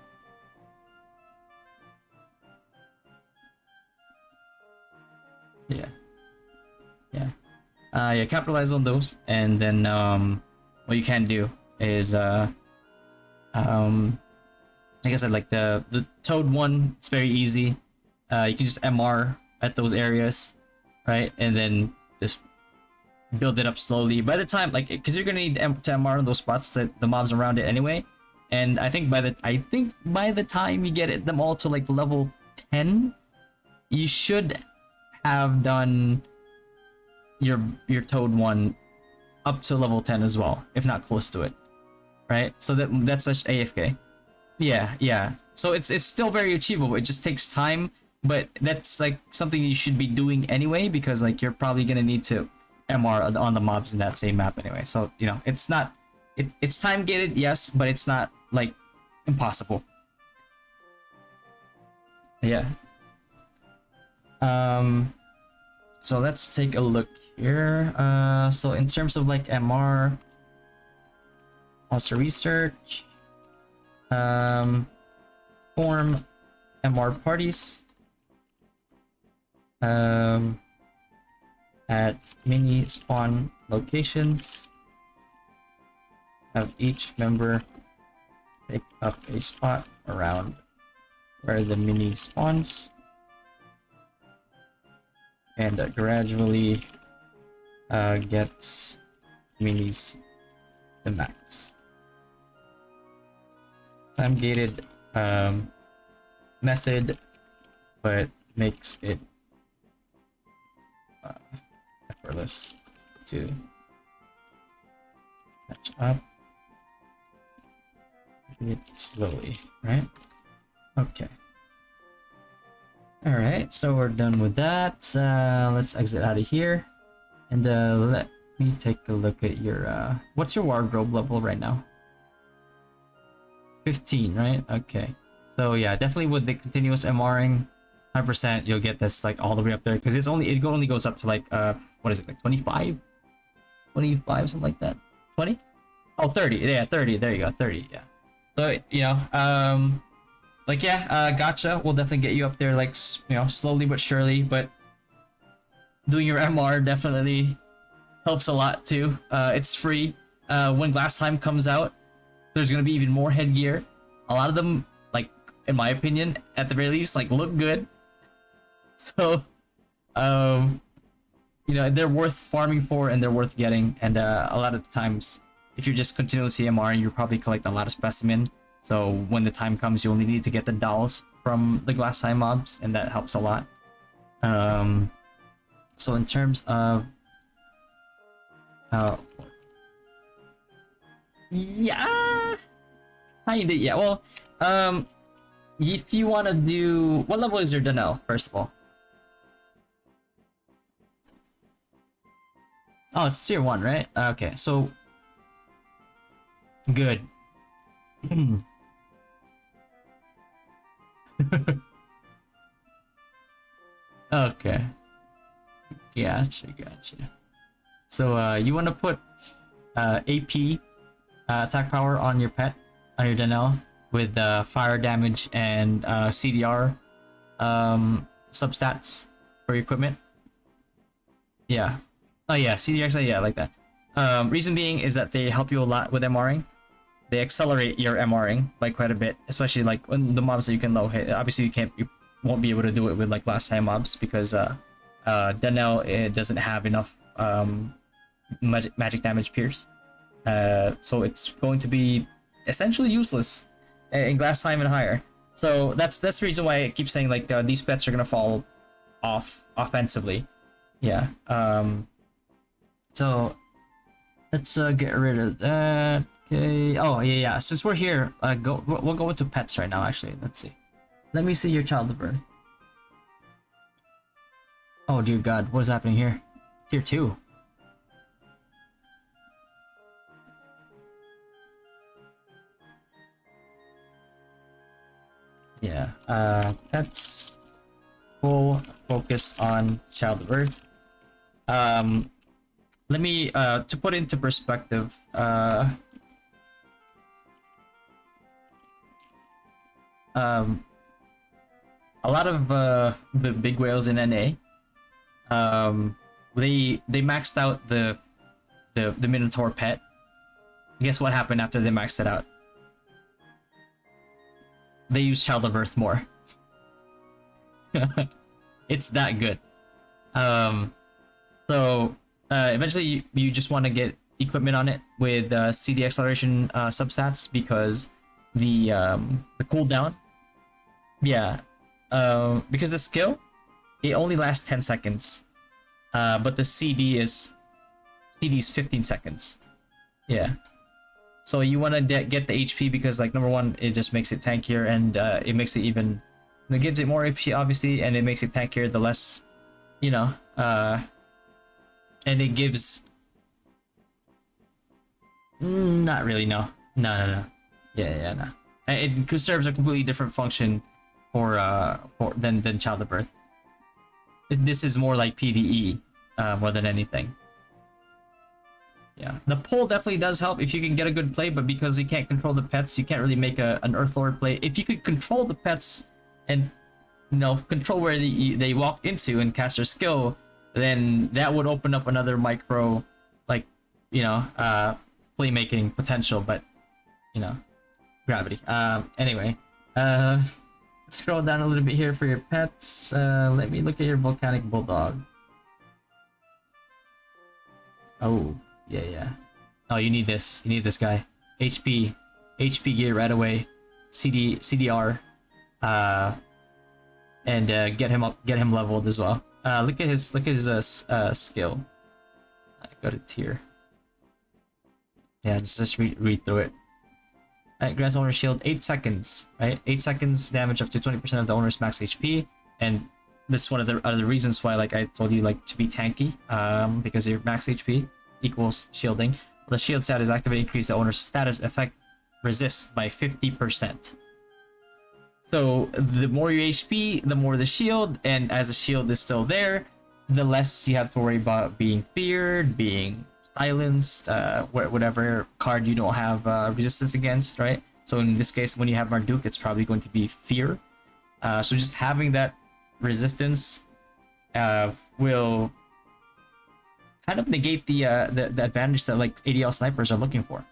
Yeah, capitalize on those, and then what you can do is like I said, like the toad one, it's very easy. You can just MR at those areas, right, and then just build it up slowly. By the time, like, because you're gonna need to MR on those spots, that the mobs around it anyway. And I think by the time you get them all to like level 10, you should have done your toad one up to level 10 as well, if not close to it, right? So that's such AFK. Yeah. So it's still very achievable. It just takes time, but that's like something you should be doing anyway, because like you're probably gonna need to MR on the mobs in that same map anyway. So, you know, it's not, it's time gated, yes, but it's not like impossible. Yeah. So let's take a look here. So in terms of like MR, also research, form MR parties, at mini spawn locations, have each member take up a spot around where the mini spawns, and gradually gets minis to max. Time gated method, but makes it effortless to catch up. Do it slowly, right? Okay. Alright, so we're done with that. Let's exit out of here. And let me take a look at your what's your wardrobe level right now? 15, right? Okay. So yeah, definitely with the continuous MRing, 100% you'll get this like all the way up there, because it only goes up to like what is it, like 25? 25, something like that. 20? Oh, 30. Yeah, 30. There you go. 30. Yeah. So, you know, like, yeah, gotcha will definitely get you up there, like, you know, slowly but surely, but doing your MR definitely helps a lot too. It's free. When Glass Time comes out, there's gonna be even more headgear. A lot of them, like, in my opinion, at the very least, like, look good. So, you know, they're worth farming for, and they're worth getting. And a lot of the times, if you're just continuously MRing, you probably collect a lot of specimen. So when the time comes, you only need to get the dolls from the Glass Time mobs, and that helps a lot. So in terms of yeah, kinda, yeah. Well, if you want to do, what level is your Donnell, first of all? Oh, it's tier 1, right? Okay, so Good. Okay. Gotcha. So you want to put AP attack power on your pet, on your Danielle, with fire damage and CDR substats for your equipment. Yeah. Oh yeah, CDR, yeah, like that. Reason being is that they help you a lot with MRing. They accelerate your MRing by quite a bit, especially like when the mobs that you can low hit. Obviously, you won't be able to do it with like last time mobs because Danielle, it doesn't have enough magic damage pierce. So it's going to be essentially useless in glass time and higher. So that's the reason why I keep saying like these pets are gonna fall off offensively. Yeah. So let's get rid of that. Okay. Oh yeah. Since we're here, we'll go into pets right now. Actually, let's see. Let me see your childbirth. Oh dear God, what is happening here? Tier 2. Yeah. Pets. Full focus on childbirth. Let me to put into perspective. A lot of the big whales in NA, they maxed out the Minotaur pet. Guess what happened after they maxed it out? They use Child of Earth more. It's that good. So eventually you just want to get equipment on it with CD acceleration substats because the cooldown. Yeah. Because the skill, it only lasts 10 seconds. But the CD's 15 seconds. Yeah. So you want to get the HP because like number one, it just makes it tankier and it makes it even, it gives it more HP obviously, and it makes it tankier the less, you know, and it gives, not really, no. Yeah, no. It serves a completely different function for than Child of Birth. This is more like PvE more than anything. Yeah, the pull definitely does help if you can get a good play, but because you can't control the pets, you can't really make an Earthlord play. If you could control the pets and control where they walk into and cast their skill, then that would open up another micro, like, playmaking potential. But gravity. Anyway, scroll down a little bit here for your pets. Let me look at your volcanic bulldog. Oh. Yeah. Oh, you need this. You need this guy. HP gear right away. CDR, and get him leveled as well. Look at his skill. Go to tier. Yeah, just read through it. Alright, grants owner shield 8 seconds. Right, 8 seconds damage up to 20% of the owner's max HP, and that's one of the other reasons why, like I told you, like to be tanky. Because your max HP equals shielding. The shield stat is activated, increase the owner's status effect resist by 50%. So the more your HP, the more the shield, and as the shield is still there, the less you have to worry about being feared, being silenced, whatever card you don't have resistance against, right? So in this case, when you have Marduk, it's probably going to be fear. So just having that resistance will kind of negate the advantage that like ADL snipers are looking for.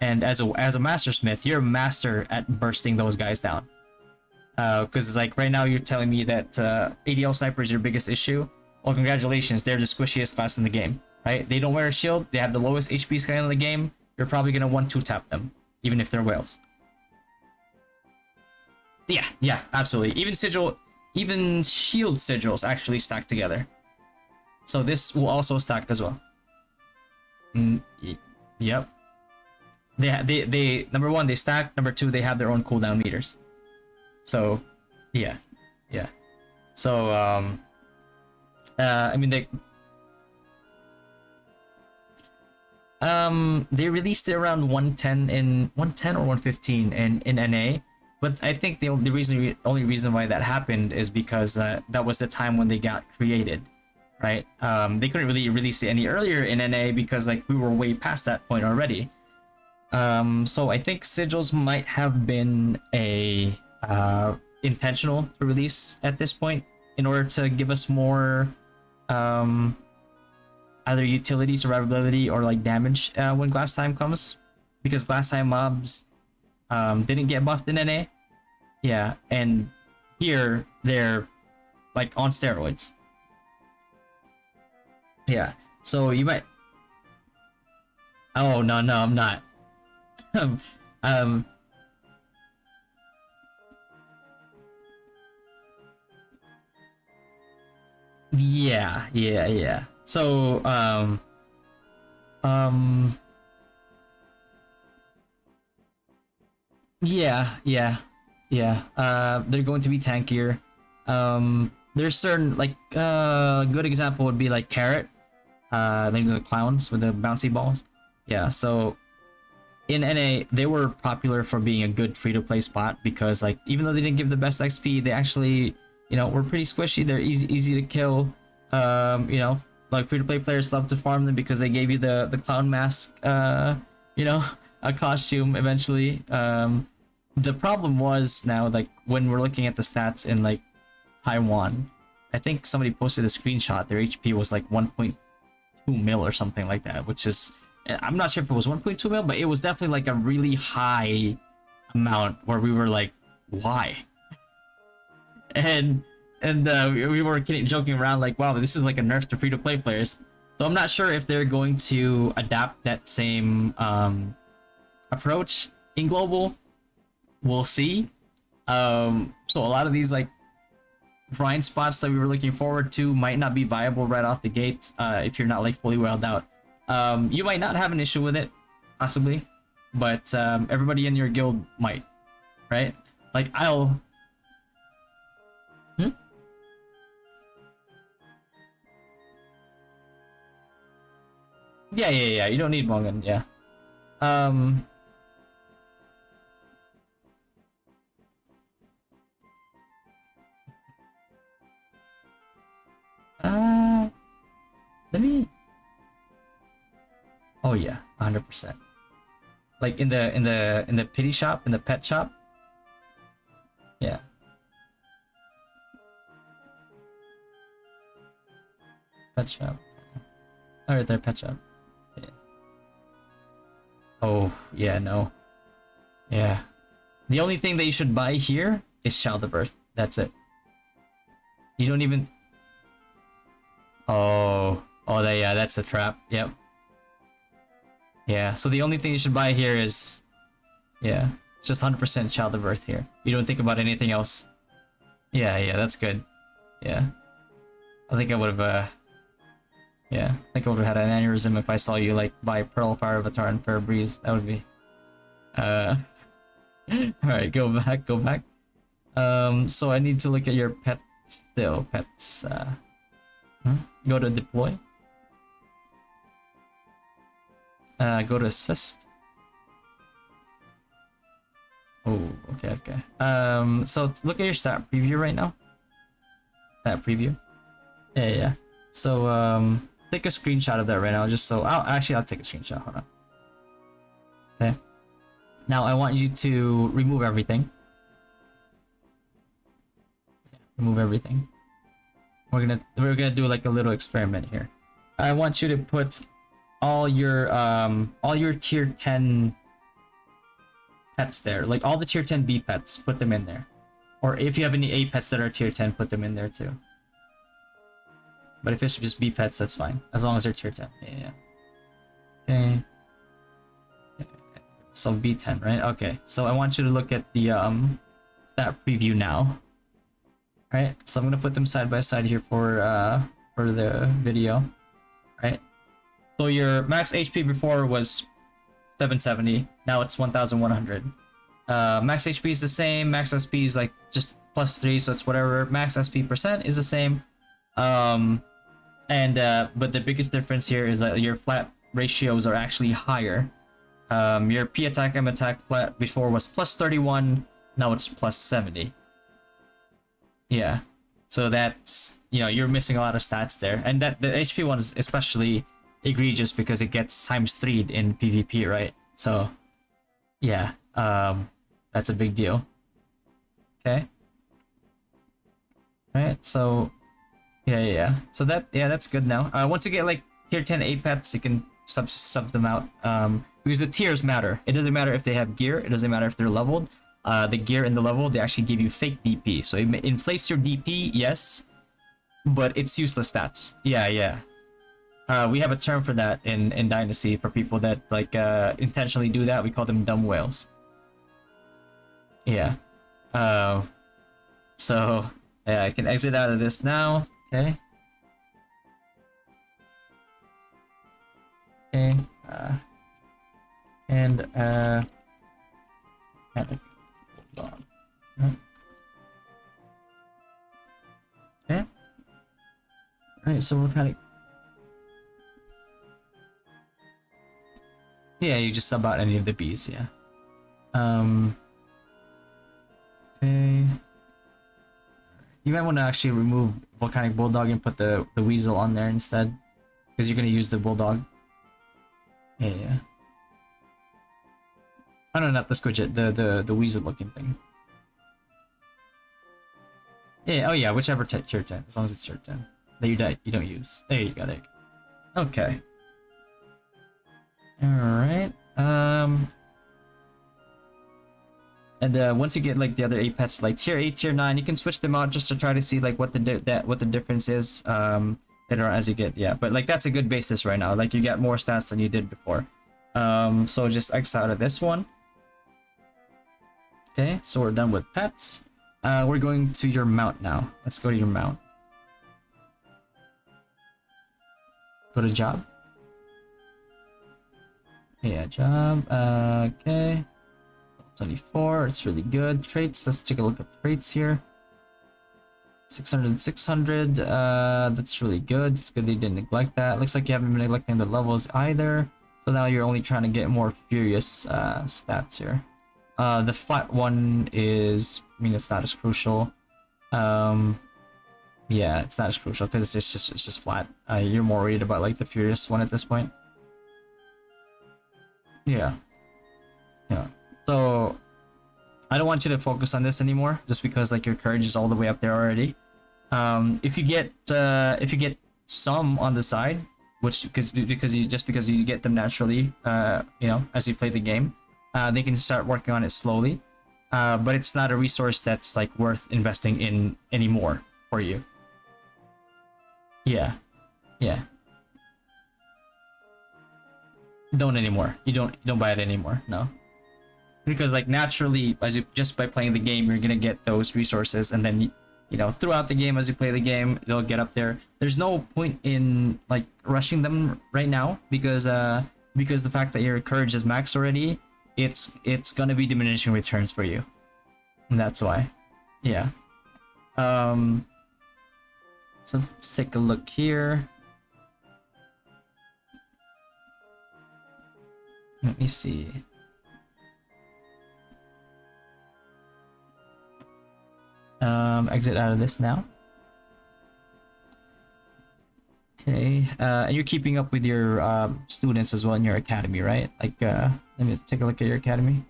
And as a master smith, you're a master at bursting those guys down. Because like right now you're telling me that ADL sniper is your biggest issue. Well, congratulations, they're the squishiest class in the game, right? They don't wear a shield. They have the lowest HP scan in the game. You're probably gonna 1-2 tap them, even if they're whales. Yeah, absolutely. Even shield sigils actually stack together. So this will also stack as well. Yep. They number one, they stack. Number two, they have their own cooldown meters. So yeah. So I mean They released it around 110 in 110 or 115 in NA, but I think the only reason why that happened is because that was the time when they got created, right? They couldn't really release it any earlier in NA because like we were way past that point already. So I think sigils might have been a intentional to release at this point in order to give us more either utility, survivability, or like damage when glass time comes, because glass time mobs didn't get buffed in NA. Yeah, and here they're like on steroids. Yeah, so you might. Oh no, I'm not. um, yeah. So um, yeah. They're going to be tankier. There's certain like good example would be like Carrot. Like the clowns with the bouncy balls. Yeah. So in NA, they were popular for being a good free-to-play spot because like even though they didn't give the best XP, they actually were pretty squishy. They're easy to kill. Like free-to-play players love to farm them because they gave you the clown mask. A costume eventually. The problem was now like when we're looking at the stats in like Taiwan, I think somebody posted a screenshot. Their HP was like 1.2 mil or something like that, which is, I'm not sure if it was 1.2 mil, but it was definitely like a really high amount where we were like, why? And we were joking around like, wow, this is like a nerf to free-to-play players. So I'm not sure if they're going to adapt that same approach in global. We'll see. So a lot of these like grind spots that we were looking forward to might not be viable right off the gate if you're not like fully welled out. You might not have an issue with it, possibly, but everybody in your guild might, right? Like I'll. Yeah. You don't need Mongan. Yeah. Let me. Oh yeah, 100%. Like in the pity shop, in the pet shop. Yeah. Pet shop. Oh, right there, pet shop. Yeah. Oh yeah, no. Yeah. The only thing that you should buy here is Child of Earth. That's it. You don't even. Oh, yeah, that's a trap. Yep. Yeah, so the only thing you should buy here is, yeah, it's just 100% Child of Earth here. You don't think about anything else. Yeah, that's good. Yeah. I think I would have, yeah, I think I would have had an aneurysm if I saw you, like, buy Pearl Fire Avatar and Fair Breeze. That would be, alright, go back. So I need to look at your pets still. Pets, go to deploy. Go to assist. Oh, okay. So look at your stat preview right now. Stat preview. Yeah. So take a screenshot of that right now, just so I'll take a screenshot. Hold on. Okay. Now I want you to remove everything. Remove everything. We're gonna do like a little experiment here. I want you to put all your tier 10 pets there, like all the tier 10 B pets, put them in there. Or if you have any A pets that are tier 10, put them in there too. But if it's just B pets, that's fine, as long as they're tier 10. Yeah. Okay. So B10, right? Okay. So I want you to look at the stat preview now. Right? So I'm gonna put them side by side here for the video. Right? So your max HP before was 770. Now it's 1100. Max HP is the same. Max SP is like just +3, so it's whatever. Max SP percent is the same. But the biggest difference here is that your flat ratios are actually higher. Your P attack, M attack before was plus 31, now it's plus 70. Yeah, so that's, you know, you're missing a lot of stats there, and that the HP one is especially egregious because it gets times 3'd in PvP, right? So yeah, that's a big deal. Okay. Right, so yeah. So that's good now. Once you get like tier 10 Apex, you can sub them out. Because the tiers matter. It doesn't matter if they have gear. It doesn't matter if they're leveled. The gear and the level, they actually give you fake DP. So it inflates your DP, yes, but it's useless stats. Yeah. We have a term for that in Dynasty for people that like intentionally do that. We call them dumb whales. Yeah. So yeah, I can exit out of this now. Okay. Okay. And hold on. Okay. Alright, so we're kind of, yeah, you just sub out any of the bees, yeah. Okay. You might want to actually remove Volcanic Bulldog and put the Weasel on there instead, because you're gonna use the Bulldog. Yeah. Oh no, not the Squidget, the Weasel looking thing. Yeah, oh yeah, whichever tier 10, as long as it's tier 10 that you don't use. There you go. Okay. Alright. And once you get like the other 8 pets, like tier 8, tier 9, you can switch them out just to try to see like what the difference is later on as you get, yeah. But like that's a good basis right now. Like you get more stats than you did before. So just X out of this one. Okay, so we're done with pets. We're going to your mount now. Let's go to your mount. Go to job. Yeah, job. Okay. 24, it's really good. Traits, let's take a look at traits here. 600, 600, that's really good. It's good they didn't neglect that. Looks like you haven't been neglecting the levels either. So now you're only trying to get more furious stats here. The flat one is, I mean, it's not as crucial. Yeah, it's not as crucial because it's just flat. You're more worried about like the furious one at this point. Yeah. So I don't want you to focus on this anymore, just because like your courage is all the way up there already. If you get some on the side, which because you get them naturally, you know, as you play the game, they can start working on it slowly. But it's not a resource that's like worth investing in anymore for you. Yeah. Don't anymore. You don't buy it anymore. No. Because like naturally, as you just by playing the game, you're gonna get those resources, and then you know throughout the game as you play the game, they'll get up there. There's no point in like rushing them right now because the fact that your courage is max already, it's gonna be diminishing returns for you, and that's why. Yeah. So let's take a look here. Let me see. Exit out of this now. Okay, and you're keeping up with your students as well in your academy, right? Like, let me take a look at your academy.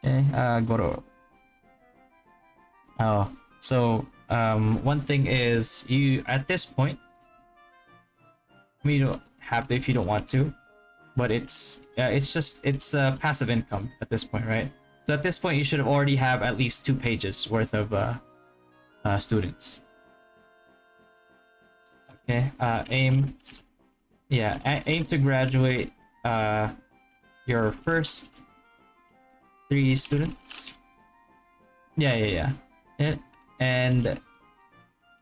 Okay, go to. Oh, so one thing is you at this point. I mean, you don't have to if you don't want to, but it's passive income at this point, right? So at this point, you should have already have at least 2 pages worth of students. Okay, aim to graduate your first 3 students. Yeah. And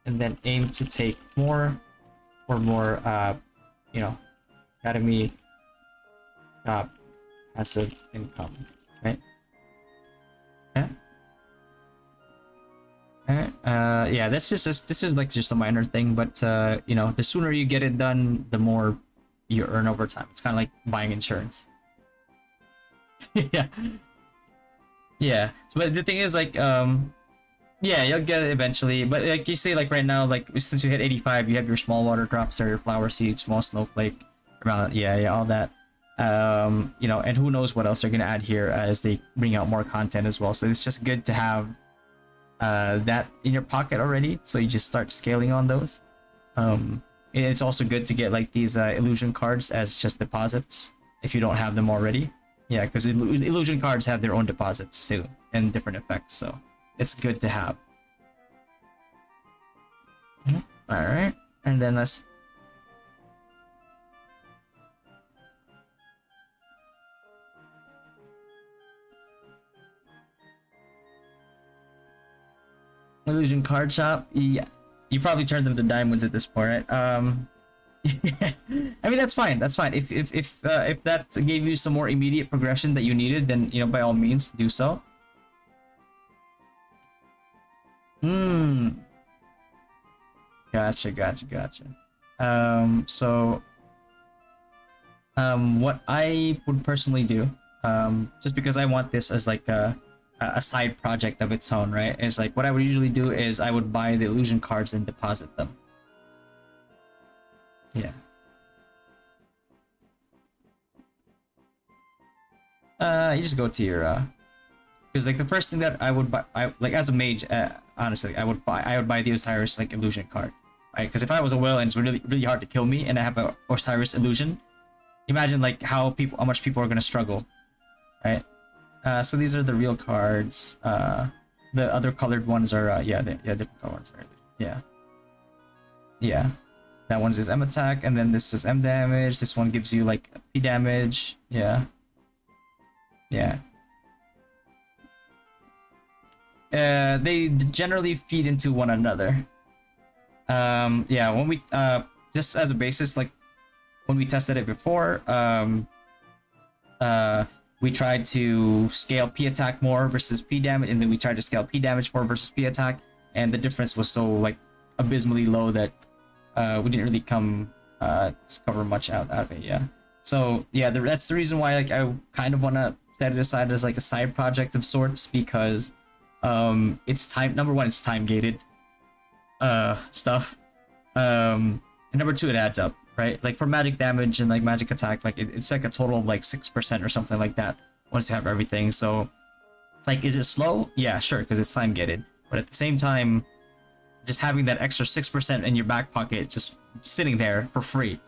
then aim to take more you know, academy passive income, right? Yeah, this is like just a minor thing, but you know, the sooner you get it done, the more you earn over time. It's kind of like buying insurance. Yeah, yeah. But the thing is, like, yeah, you'll get it eventually. But like you say, like right now, like since you hit 85, you have your small water drops there, your flower seed, small snowflake, around, yeah, all that. You know, and who knows what else they're gonna add here as they bring out more content as well. So it's just good to have that in your pocket already, so you just start scaling on those. And it's also good to get like these illusion cards as just deposits if you don't have them already. Yeah, because illusion cards have their own deposits too and different effects, so it's good to have. All right, and then let's. Illusion card shop. Yeah, you probably turned them to diamonds at this point, right? Yeah. I mean that's fine. That's fine. If that gave you some more immediate progression that you needed, then you know by all means do so. Hmm. Gotcha. So what I would personally do, just because I want this as like a side project of its own, right? It's like what I would usually do is I would buy the illusion cards and deposit them. Yeah. You just go to your because like the first thing that I would buy, I like as a mage, honestly, I would buy the Osiris like illusion card, right? Because if I was a whale and it's really hard to kill me, and I have a Osiris illusion, imagine like how much people are gonna struggle, right? So these are the real cards. The other colored ones are different color ones, right? Yeah. That one's is M attack, and then this is M damage. This one gives you like P damage. Yeah. They generally feed into one another. Yeah, when we just as a basis, like when we tested it before, we tried to scale P attack more versus P damage, and then we tried to scale P damage more versus P attack, and the difference was so like abysmally low that we didn't really cover much out of it. Yeah. So yeah, that's the reason why like I kind of want to set it aside as like a side project of sorts, because it's time. Number one, it's time gated stuff. And number two, it adds up, right? Like for magic damage and like magic attack, like it's like a total of like 6% or something like that once you have everything. So like, is it slow? Yeah, sure, because it's time gated. But at the same time, just having that extra 6% in your back pocket, just sitting there for free,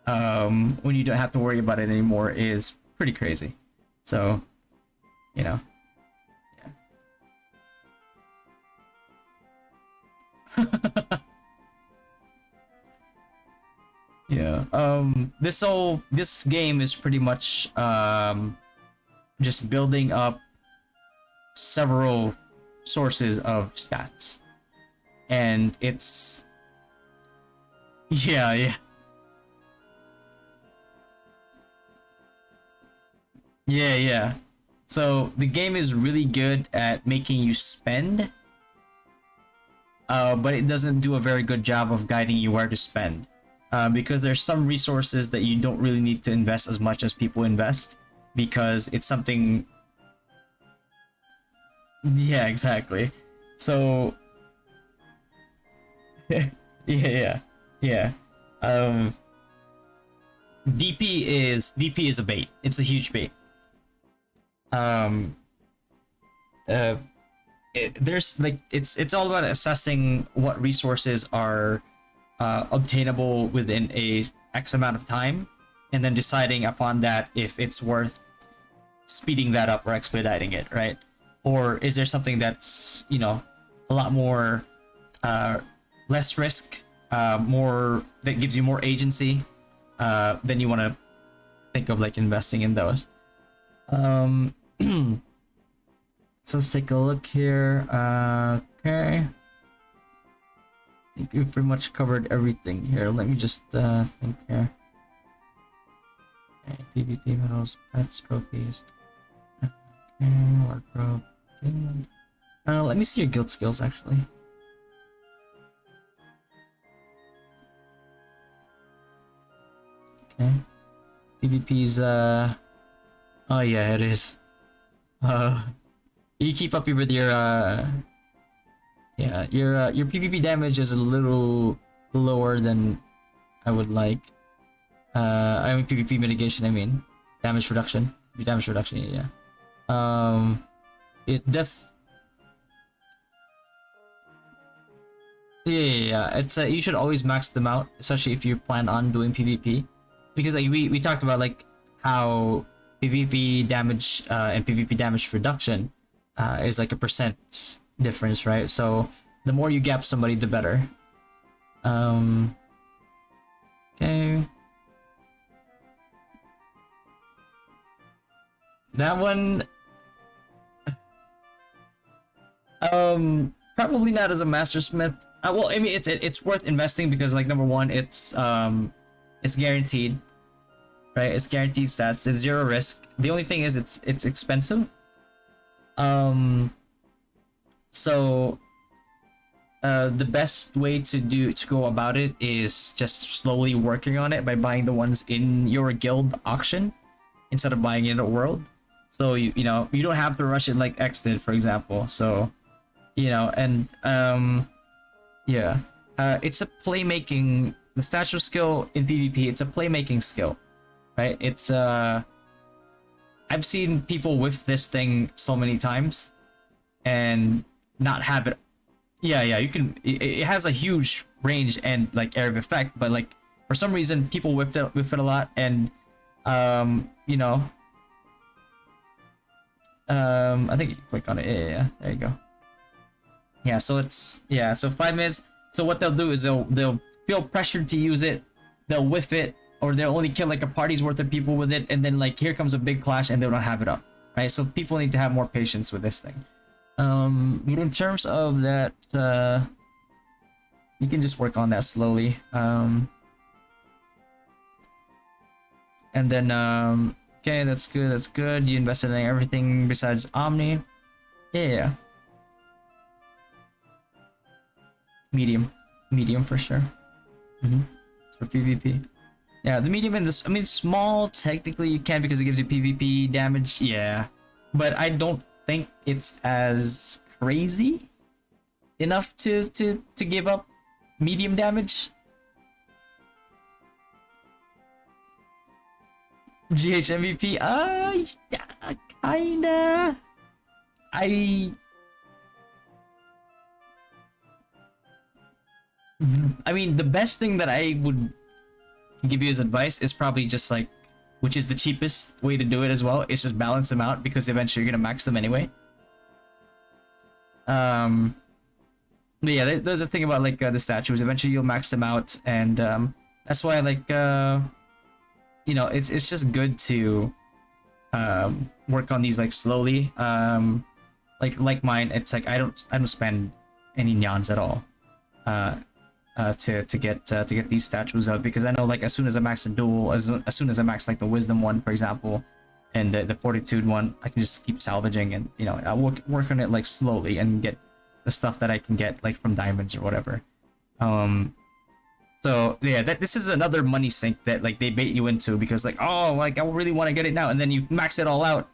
when you don't have to worry about it anymore, is pretty crazy. So, you know, yeah. Yeah. This game is pretty much just building up several sources of stats, and it's yeah. So the game is really good at making you spend, but it doesn't do a very good job of guiding you where to spend. Because there's some resources that you don't really need to invest as much as people invest, because it's something. Yeah, exactly. So yeah. Um, DP is a bait. It's a huge bait. Um, uh, there's like it's all about assessing what resources are obtainable within a X amount of time, and then deciding upon that if it's worth speeding that up or expediting it, right? Or is there something that's, you know, a lot more less risk, more that gives you more agency, then you want to think of like investing in those. So let's take a look here. Okay, I think we've pretty much covered everything here. Let me just think here. Okay, PvP medals, pets, trophies. Okay, wardrobe. Okay. Let me see your guild skills actually. Okay. PvP's oh yeah, it is. You keep up with your yeah, your PvP damage is a little lower than I would like. I mean PvP mitigation, I mean damage reduction. Damage reduction, yeah. It yeah. It's you should always max them out, especially if you plan on doing PvP, because like we talked about like how PvP damage and PvP damage reduction is like a percent difference, right? So the more you gap somebody, the better. Okay. That one, probably not as a mastersmith. Well, I mean, it's worth investing because like number one, it's guaranteed, right? It's guaranteed stats. It's zero risk. The only thing is it's expensive. So the best way to go about it is just slowly working on it by buying the ones in your guild auction instead of buying it in the world. So you know you don't have to rush it like X did, for example. So you know, and yeah, it's a playmaking. The statue skill in PvP, it's a playmaking skill, right? It's I've seen people whiff this thing so many times and not have it. Yeah, you can. It has a huge range and like area of effect, but like for some reason people whiff it a lot, and you know, I think you can click on it. Yeah, there you go. Yeah, so it's so 5 minutes. So what they'll do is they'll feel pressured to use it, they'll whiff it, or they'll only kill like a party's worth of people with it, and then like here comes a big clash and they don't have it up, right? So people need to have more patience with this thing. But in terms of that, you can just work on that slowly. And then okay, that's good. You invested in everything besides Omni. Yeah. Medium for sure. It's for PvP. Yeah, the medium and this. I mean, small technically you can because it gives you PvP damage. Yeah, but I don't think it's as crazy enough to give up medium damage. GH MVP. Yeah, kinda. I mean, the best thing that I would give you as advice is probably just like, which is the cheapest way to do it as well, is just balance them out because eventually you're gonna max them anyway. But yeah, there's a thing about like the statues. Eventually you'll max them out, and that's why like you know, it's just good to work on these like slowly. Like mine, it's like I don't spend any neons at all. To get these statues out, because I know like as soon as I max a duel, as soon as I max like the wisdom one, for example, and the fortitude one, I can just keep salvaging, and you know I work on it like slowly and get the stuff that I can get like from diamonds or whatever. So yeah, this is another money sink that like they bait you into, because like, oh, like I really want to get it now, and then you max it all out.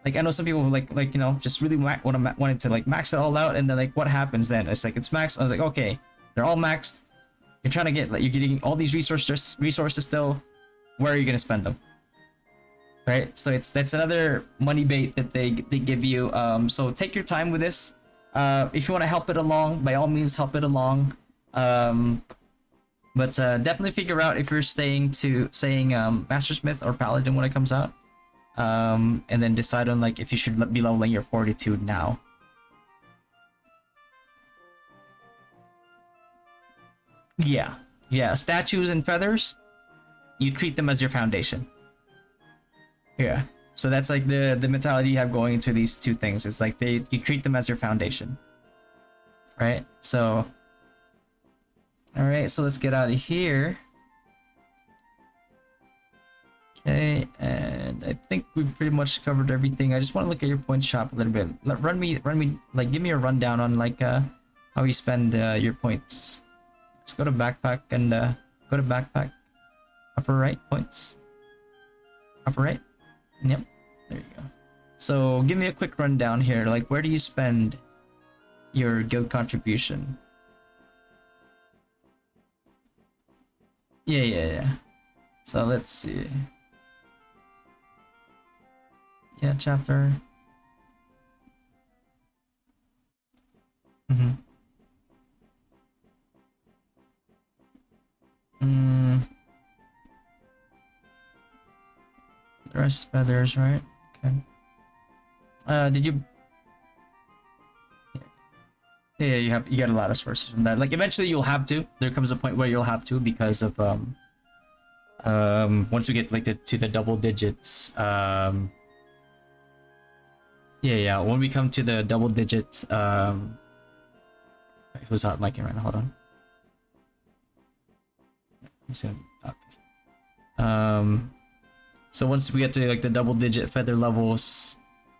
Like I know some people like you know just really wanted to like max it all out, and then like what happens then? It's like it's maxed. I was like, okay, they're all maxed. You're trying to get like you're getting all these resources still. Where are you gonna spend them? Right. So that's another money bait that they give you. So take your time with this. If you want to help it along, by all means help it along. But definitely figure out if you're saying Mastersmith or Paladin when it comes out. And then decide on like if you should be leveling your fortitude now. Yeah, statues and feathers, you treat them as your foundation. Yeah, so that's like the mentality you have going into these two things. It's like you treat them as your foundation, right? So all right, so let's get out of here. Okay, and I think we pretty much covered everything. I just want to look at your point shop a little bit. Run me like give me a rundown on like how you spend your points. Let's go to backpack and go to backpack. Upper right points. Upper right? Yep. There you go. So give me a quick rundown here. Like, where do you spend your guild contribution? Yeah. So let's see. Yeah, chapter. Mm-hmm. The rest feathers, right? Okay. Did you? Yeah, you get a lot of sources from that. Like eventually you'll have to. There comes a point where you'll have to because of once we get like to the double digits yeah, when we come to the double digits who's out micing right now? Hold on. Okay. So once we get to like the double digit feather levels,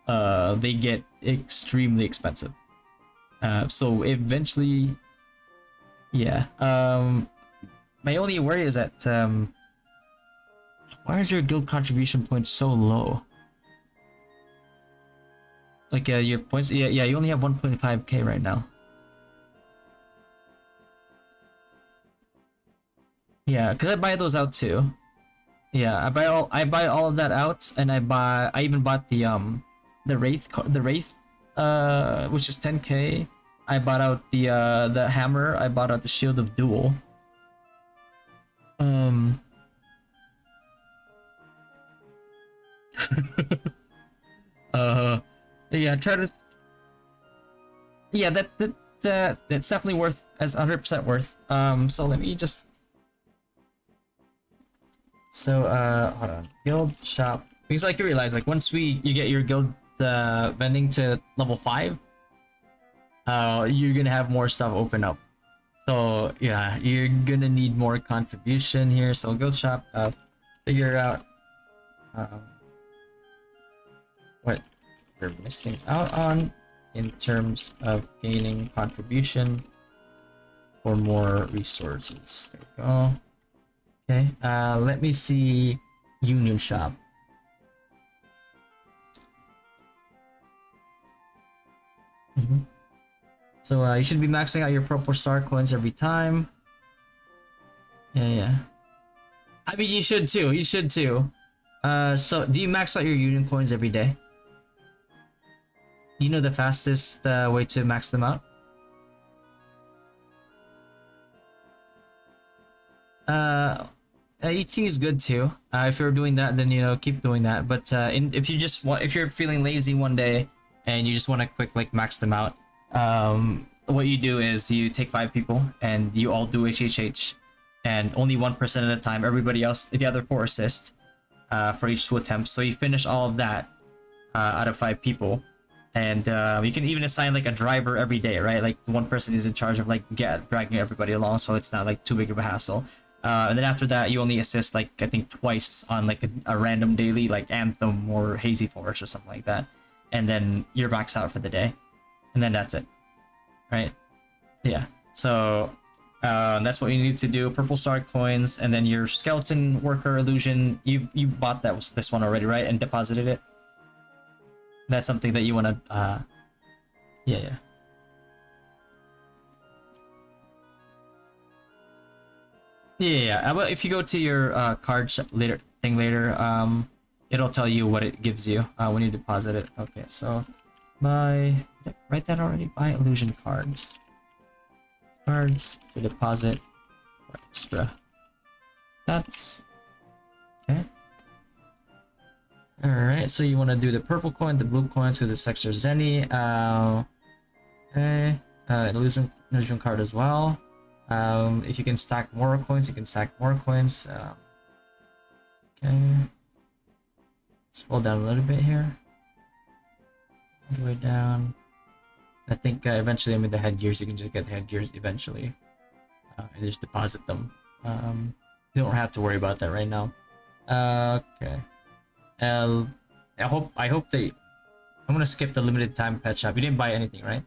they get extremely expensive. So eventually, yeah. My only worry is that why is your guild contribution point so low? Like your points, yeah, you only have 1.5k right now. Yeah, cause I buy those out too. Yeah, I buy all of that out, and I even bought the wraith which is 10k. I bought out the hammer. I bought out the shield of duel. Um. uh. Yeah. Try to. Yeah. That's definitely worth as 100% worth. So let me just. So hold on. Guild shop. Because like you realize like once you get your guild vending to level 5, you're gonna have more stuff open up. So yeah, you're gonna need more contribution here. So guild shop, figure out what you're missing out on in terms of gaining contribution for more resources. There we go. Okay, let me see Union Shop. So you should be maxing out your purple star coins every time. Yeah. I mean, you should too. You should too. So do you max out your union coins every day? Do you know the fastest way to max them out? ET is good too. If you're doing that, then keep doing that. But if you're feeling lazy one day and you just want to quick like max them out, what you do is you take 5 people and you all do HHH, and only 1% at a time. Everybody else, the other 4 assist for each 2 attempts. So you finish all of that out of 5 people, and you can even assign like a driver every day, right? Like one person is in charge of like dragging everybody along, so it's not like too big of a hassle. And then after that, you only assist like I think twice on like a random daily, like Anthem or Hazy Forest or something like that, and then you're maxed out for the day, and then that's it, right? Yeah. So that's what you need to do. Purple star coins, and then your skeleton worker illusion. You bought this one already, right? And deposited it. That's something that you want to. Yeah. But if you go to your card later, it'll tell you what it gives you when you deposit it. Okay, so buy. Write that already. Buy illusion cards. Cards to deposit for extra. That's okay. All right, so you want to do the purple coin, the blue coins because it's extra zenny. Okay, illusion card as well. If you can stack more coins, you can stack more coins. Okay, scroll down a little bit here. All the way down. I think eventually, the headgears, you can just get the headgears eventually, and just deposit them. You don't have to worry about that right now. Okay. I hope they. I'm gonna skip the limited time pet shop. You didn't buy anything, right?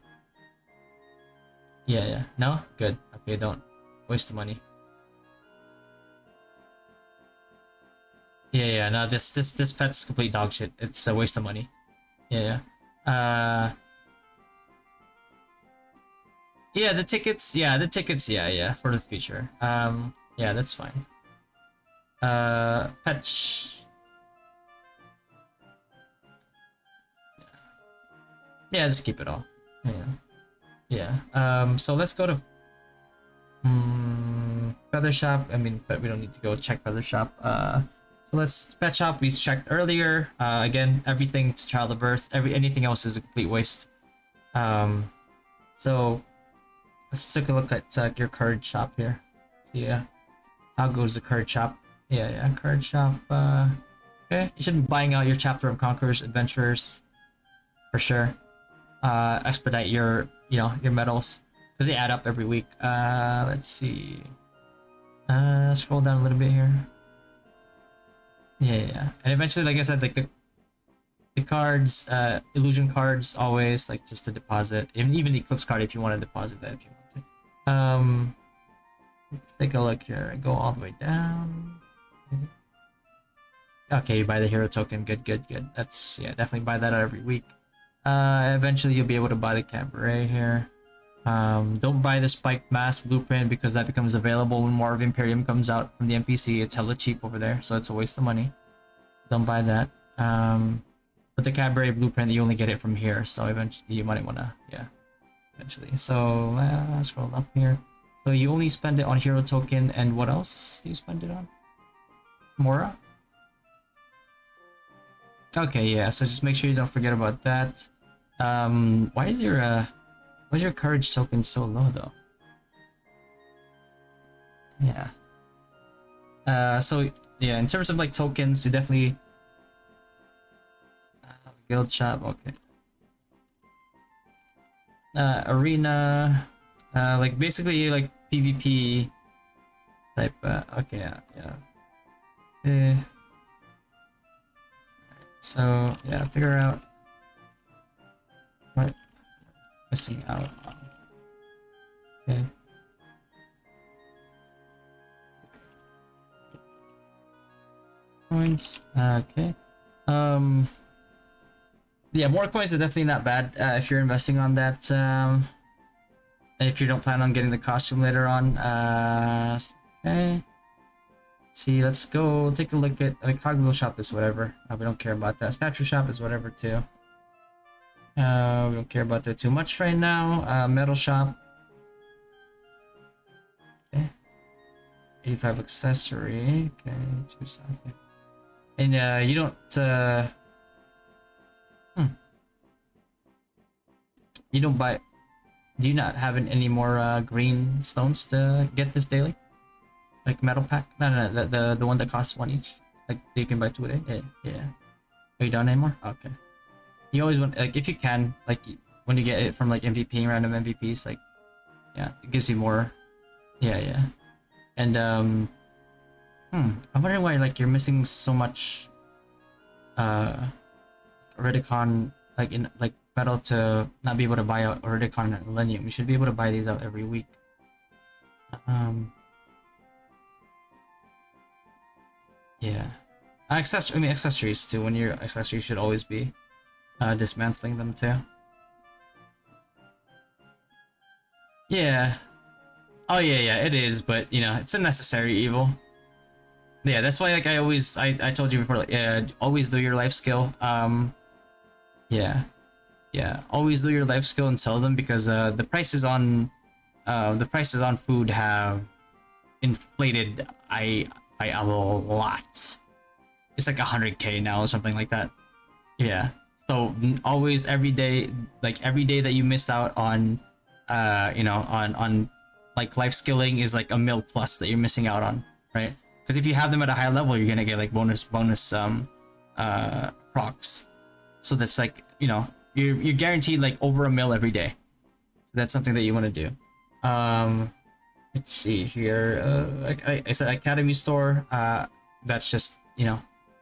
Yeah. No? Good. Okay, don't waste the money. Yeah. No, this pet's complete dog shit. It's a waste of money. Yeah. Yeah, the tickets. Yeah, the tickets. Yeah, for the future. Yeah, that's fine. Patch. Yeah, just keep it all. Yeah. So let's go to Feather Shop. I mean, but we don't need to go check Feather Shop. So let's Pet Shop. We checked earlier. Again, everything's child of birth. Anything else is a complete waste. So let's take a look at your card shop here. See how goes the card shop. Yeah, card shop. Okay, you should be buying out your Chapter of Conquerors Adventurers for sure. Expedite your your medals because they add up every week. Let's see. Scroll down a little bit here. Yeah. And eventually, like I said, like the cards, illusion cards, always like just to deposit. Even the eclipse card if you want to deposit that if you want to. Let's take a look here. Go all the way down. Okay, you buy the hero token. Good. That's definitely buy that out every week. Eventually you'll be able to buy the cabaret here. Don't buy the spiked mask blueprint because that becomes available when War of Imperium comes out from the NPC. It's hella cheap over there, so it's a waste of money. Don't buy that. But the cabaret blueprint, you only get it from here, so eventually you might wanna, eventually. So scroll up here. So you only spend it on hero token, and what else do you spend it on? Mora? Okay, yeah. So just make sure you don't forget about that. Why is your courage token so low though? Yeah. So yeah, in terms of like tokens, you definitely guild shop. Okay. Arena, like basically like PvP type. Okay, yeah. So yeah, figure out what missing out on. Okay. Coins. Okay. Yeah, more coins is definitely not bad if you're investing on that. If you don't plan on getting the costume later on. Okay. See, let's go take a look at like Cogwheel shop is whatever. We don't care about that. Statue shop is whatever too. We don't care about that too much right now. Metal shop. Okay. 85 accessory. Okay, 2 seconds. And you don't you don't buy. Do you not have any more green stones to get this daily? Like metal pack? No, the one that costs 1 each. Like you can buy 2 a day. Yeah. Are you done anymore? Okay. You always want, like, if you can, like when you get it from like MVP, random MVPs, like it gives you more. Yeah. And I'm wondering why like you're missing so much Ridicon, like in like metal to not be able to buy out Ridicon and Millennium. You should be able to buy these out every week. Yeah. Accessories too. When your accessories should always be dismantling them too. Yeah. Oh yeah, it is, but you know, it's a necessary evil. Yeah, that's why like I told you before, like always do your life skill. Yeah. Always do your life skill and sell them because the prices on food have inflated by a lot. It's like 100k now or something like that. Yeah. So always every day that you miss out on on like life skilling is like a mil plus that you're missing out on, right? Because if you have them at a high level, you're gonna get like bonus procs. So that's like, you know, you're guaranteed like over a mil every day. That's something that you want to do. Let's see here. I said Academy Store. That's just, you know,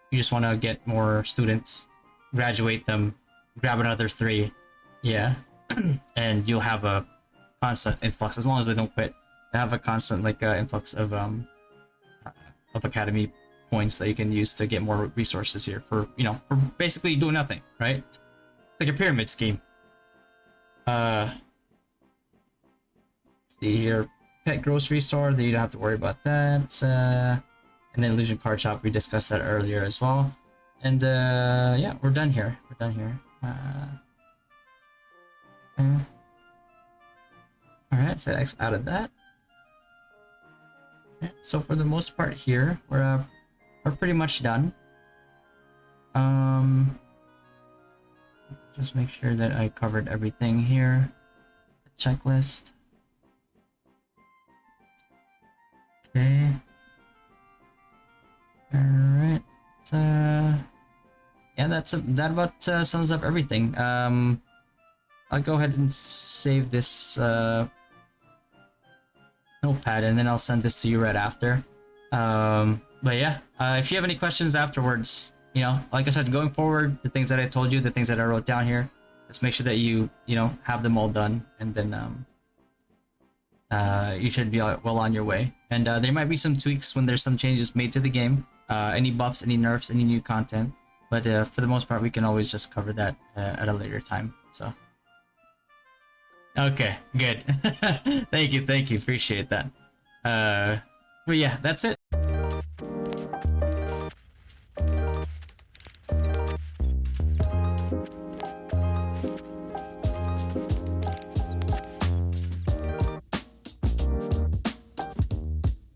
you just want to get more students, graduate them, grab another 3, yeah, and you'll have a constant influx as long as they don't quit. They have a constant like influx of Academy points that you can use to get more resources here for, you know, for basically doing nothing, right? It's like a pyramid scheme. Let's see here. Pet grocery store, you don't have to worry about that. And then illusion card shop, we discussed that earlier as well. And yeah, we're done here. We're done here. Alright, so X out of that. Okay, so for the most part here, we're pretty much done. Just make sure that I covered everything here. Checklist. Okay. Alright. Yeah, that about sums up everything. I'll go ahead and save this notepad, and then I'll send this to you right after. But yeah, if you have any questions afterwards, you know, like I said, going forward, the things that I told you, the things that I wrote down here, let's make sure that you know, have them all done, and then you should be well on your way. And there might be some tweaks when there's some changes made to the game, any buffs, any nerfs, any new content. But for the most part, we can always just cover that at a later time. So, okay, good. Thank you, appreciate that. But yeah, that's it.